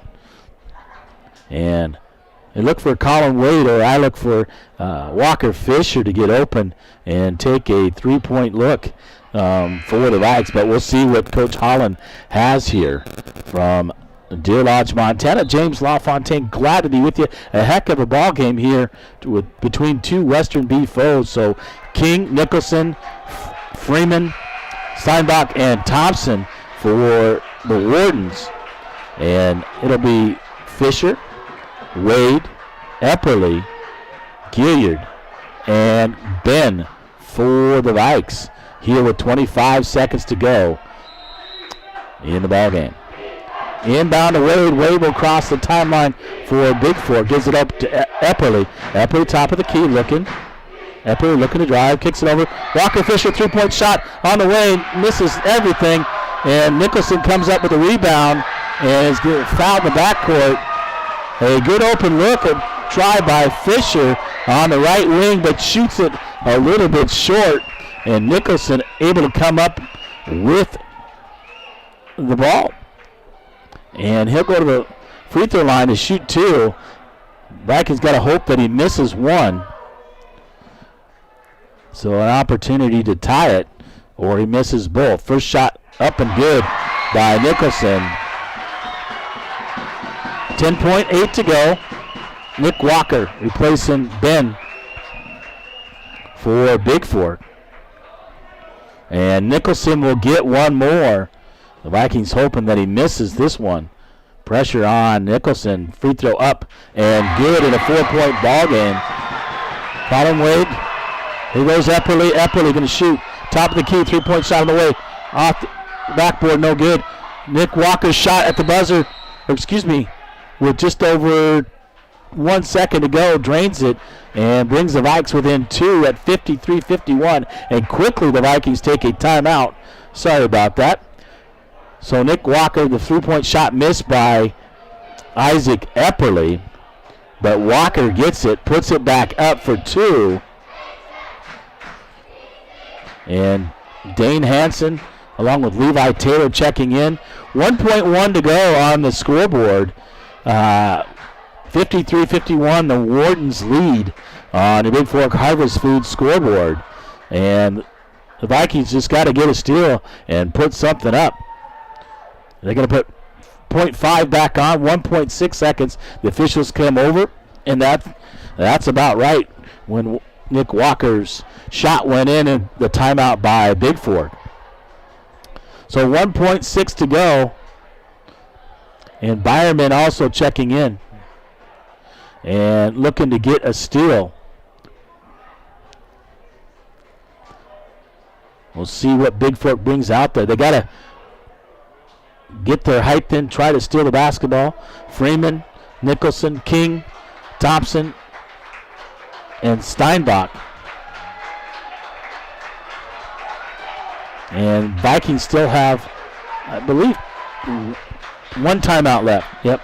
And they look for Colin Wade, or I look for Walker Fisher to get open and take a 3-point look for the Vikes. But we'll see what Coach Holland has here from Deer Lodge, Montana. James LaFontaine, glad to be with you. A heck of a ball game here between 2 Western B foes. So King, Nicholson, Freeman, Steinbach, and Thompson for the Wardens. And it'll be Fisher, Wade, Epperly, Gilliard, and Ben for the Vikes here with 25 seconds to go in the ballgame. Inbound to Wade. Wade will cross the timeline for Bigfork. Gives it up to Epperly. Epperly top of the key looking. Epperly looking to drive. Kicks it over. Walker Fisher three-point shot on the way. Misses everything. And Nicholson comes up with a rebound and is fouled in the backcourt. A good open look and try by Fisher on the right wing, but shoots it a little bit short. And Nicholson able to come up with the ball. And he'll go to the free throw line to shoot 2. Vikings got to hope that he misses 1. So an opportunity to tie it, or he misses both. First shot up and good by Nicholson. 10.8 to go. Nick Walker replacing Ben for Bigfork. And Nicholson will get one more. The Vikings hoping that he misses this one. Pressure on Nicholson. Free throw up and good in a 4-point ball game. Colin Wade. Here goes Epperly. Epperly going to shoot. Top of the key. 3-point shot on the way. Off the backboard. No good. Nick Walker's shot at the buzzer. With just over 1 second to go. Drains it and brings the Vikes within 2 at 53-51. And quickly the Vikings take a timeout. Sorry about that. So Nick Walker, the 3-point shot missed by Isaac Epperly, but Walker gets it, puts it back up for 2. And Dane Hansen, along with Levi Taylor, checking in. 1.1 to go on the scoreboard. 53-51, the Wardens lead on the Bigfork Harvest Food scoreboard. And the Vikings just got to get a steal and put something up. They're going to put 0.5 back on, 1.6 seconds. The officials come over, and that's about right when Nick Walker's shot went in and the timeout by Bigfork. So 1.6 to go, and Byerman also checking in and looking to get a steal. We'll see what Bigfork brings out there. They got to get their height in, try to steal the basketball. Freeman, Nicholson, King, Thompson, and Steinbach. And Vikings still have, I believe, 1 timeout left. Yep.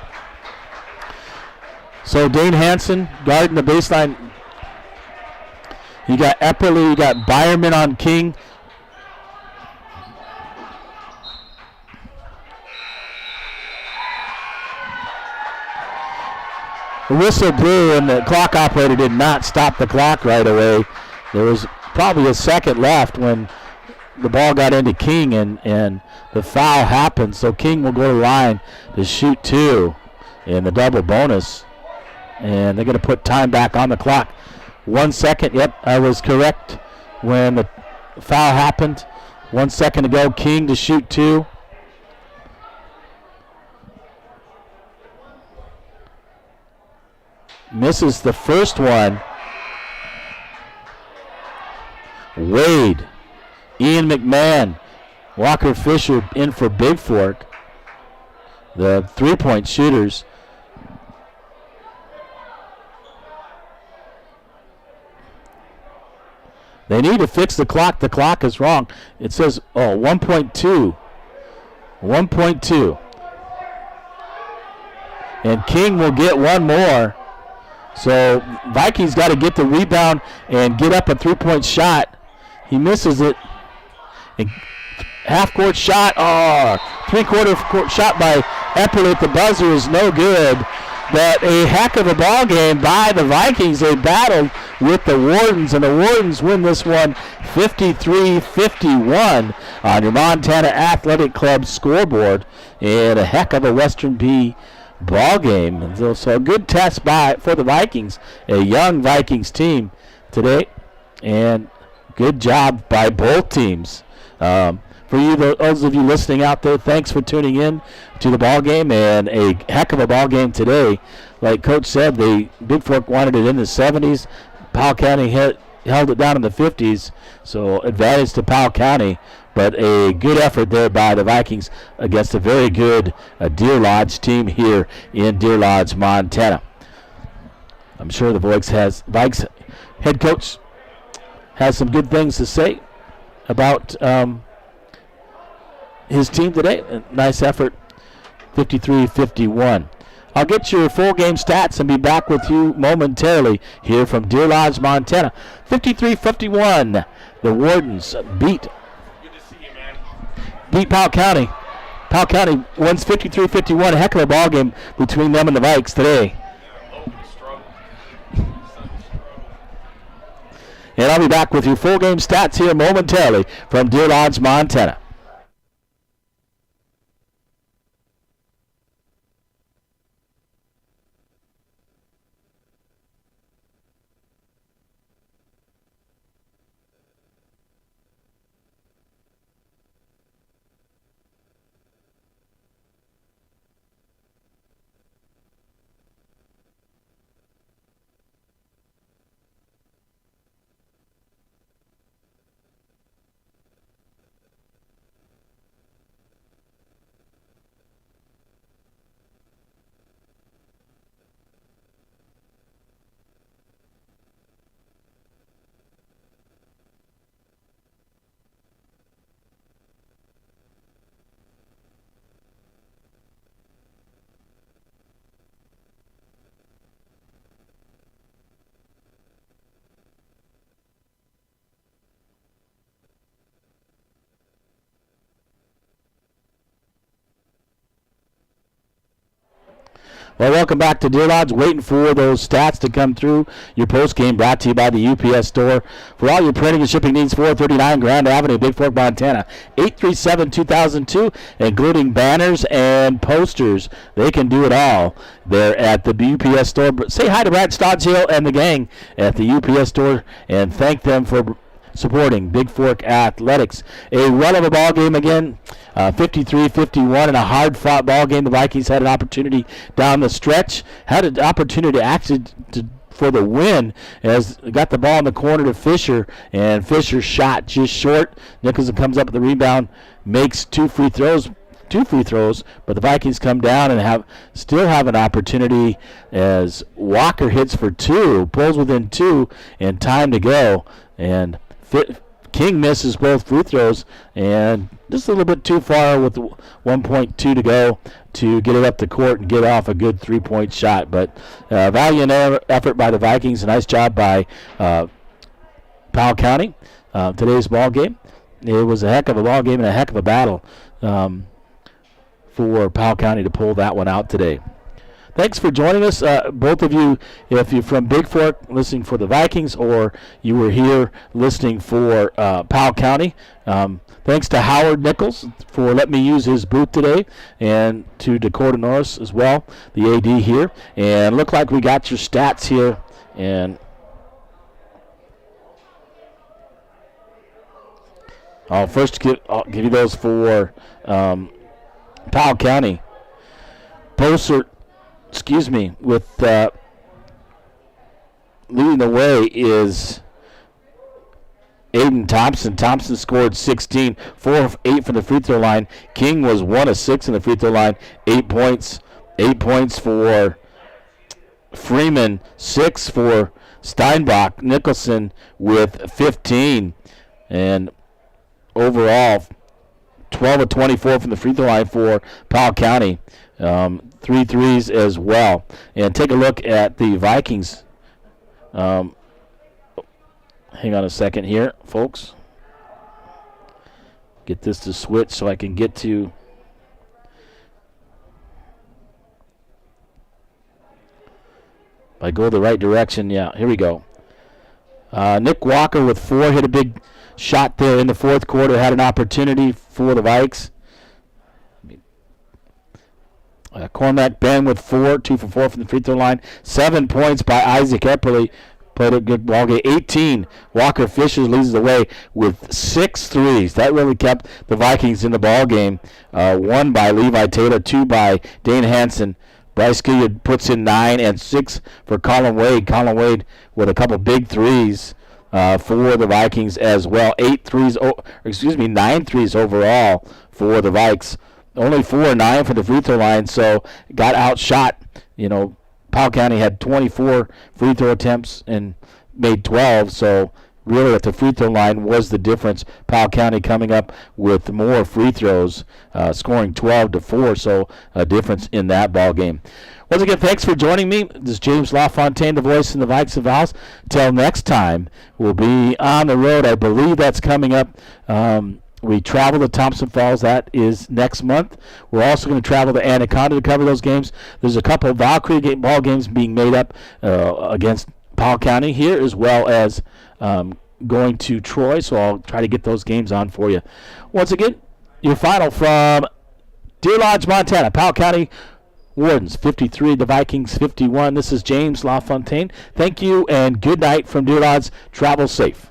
So Dane Hansen guarding the baseline. You got Epperly, you got Byerman on King. The whistle blew and the clock operator did not stop the clock right away. There was probably a second left when the ball got into King and the foul happened. So King will go to the line to shoot 2 in the double bonus. And they're going to put time back on the clock. 1 second. Yep, I was correct when the foul happened. 1 second to go. King to shoot 2. Misses the first one. Wade, Ian McMahon, Walker Fisher in for Bigfork. The 3-point shooters. They need to fix the clock. The clock is wrong. It says, 1.2. 1.2. And King will get one more. So Vikings got to get the rebound and get up a 3-point shot. He misses it. Half-court shot. Three-quarter court shot by Epperly at the buzzer is no good. But a heck of a ball game by the Vikings. They battled with the Wardens, and the Wardens win this one 53-51 on your Montana Athletic Club scoreboard. And a heck of a Western B ball game. So a good test for the Vikings, a young Vikings team today. And Good job by both teams. For you, those of you listening out there, thanks for tuning in to the ball game, and a heck of a ball game today. Like Coach said, Bigfork wanted it in the 70s. Powell County held it down in the 50s, so advantage to Powell County. But a good effort there by the Vikings against a very good Deer Lodge team here in Deer Lodge, Montana. I'm sure the Vikes head coach has some good things to say about his team today. A nice effort, 53-51. I'll get your full game stats and be back with you momentarily here from Deer Lodge, Montana. 53-51. The Wardens beat Powell County. Powell County wins 53-51. A heck of a ball game between them and the Vikes today. And I'll be back with your full game stats here momentarily from Deer Lodge, Montana. Well, welcome back to Deer Lodge. Waiting for those stats to come through. Your post game brought to you by the UPS store. For all your printing and shipping needs, 439 Grand Avenue, Bigfork, Montana, 837-2002, including banners and posters. They can do it all. They're at the UPS store. Say hi to Brad Stodgill and the gang at the UPS store and thank them for supporting Bigfork Athletics. A run of a ball game again, 53-51, and a hard-fought ball game. The Vikings had an opportunity down the stretch, had an opportunity actually for the win, as got the ball in the corner to Fisher, and Fisher shot just short. Nicholson comes up with the rebound, makes two free throws, but the Vikings come down and still have an opportunity as Walker hits for two, pulls within two, and time to go, and King misses both free throws, and just a little bit too far with 1.2 to go to get it up the court and get off a good three-point shot. But valiant effort by the Vikings. A nice job by Powell County. Today's ball game. It was a heck of a ball game and a heck of a battle for Powell County to pull that one out today. Thanks for joining us, both of you. If you're from Bigfork listening for the Vikings, or you were here listening for Powell County, thanks to Howard Nichols for letting me use his booth today, and to Dakota Norris as well, the AD here. And look like we got your stats here. And I'll first give you those for Powell County. With leading the way is Aiden Thompson. Thompson scored 16, 4 of 8 from the free throw line. King was 1 of 6 in the free throw line, 8 points. 8 points for Freeman, 6 for Steinbach. Nicholson with 15, and overall 12 of 24 from the free throw line for Powell County. 3 threes as well. And take a look at the Vikings. Hang on a second here, folks. Get this to switch so I can get to if I go the right direction. Yeah, here we go. Nick Walker with 4, hit a big shot there in the fourth quarter, had an opportunity for the Vikes. Cormac Ben with 4, 2 for 4 from the free throw line. 7 points by Isaac Epperly. played a good ball game. 18. Walker Fisher leads the way with 6 threes. That really kept the Vikings in the ball game. 1 by Levi Taylor, 2 by Dane Hansen. Bryce Gilliard puts in 9 and 6 for Colin Wade. Colin Wade with a couple big threes for the Vikings as well. 9 threes overall for the Vikes. Only 4 and 9 for the free throw line, so got outshot. Powell County had 24 free throw attempts and made 12, so really at the free throw line was the difference. Powell County coming up with more free throws, scoring 12-4, so a difference in that ball game. Once again, thanks for joining me. This is James LaFontaine, the voice in the Vikes of House. Till next time, we'll be on the road. I believe that's coming up. We travel to Thompson Falls. That is next month. We're also going to travel to Anaconda to cover those games. There's a couple of Valkyrie ball games being made up against Powell County here, as well as going to Troy. So I'll try to get those games on for you. Once again, your final from Deer Lodge, Montana. Powell County Wardens 53, the Vikings 51. This is James LaFontaine. Thank you and good night from Deer Lodge. Travel safe.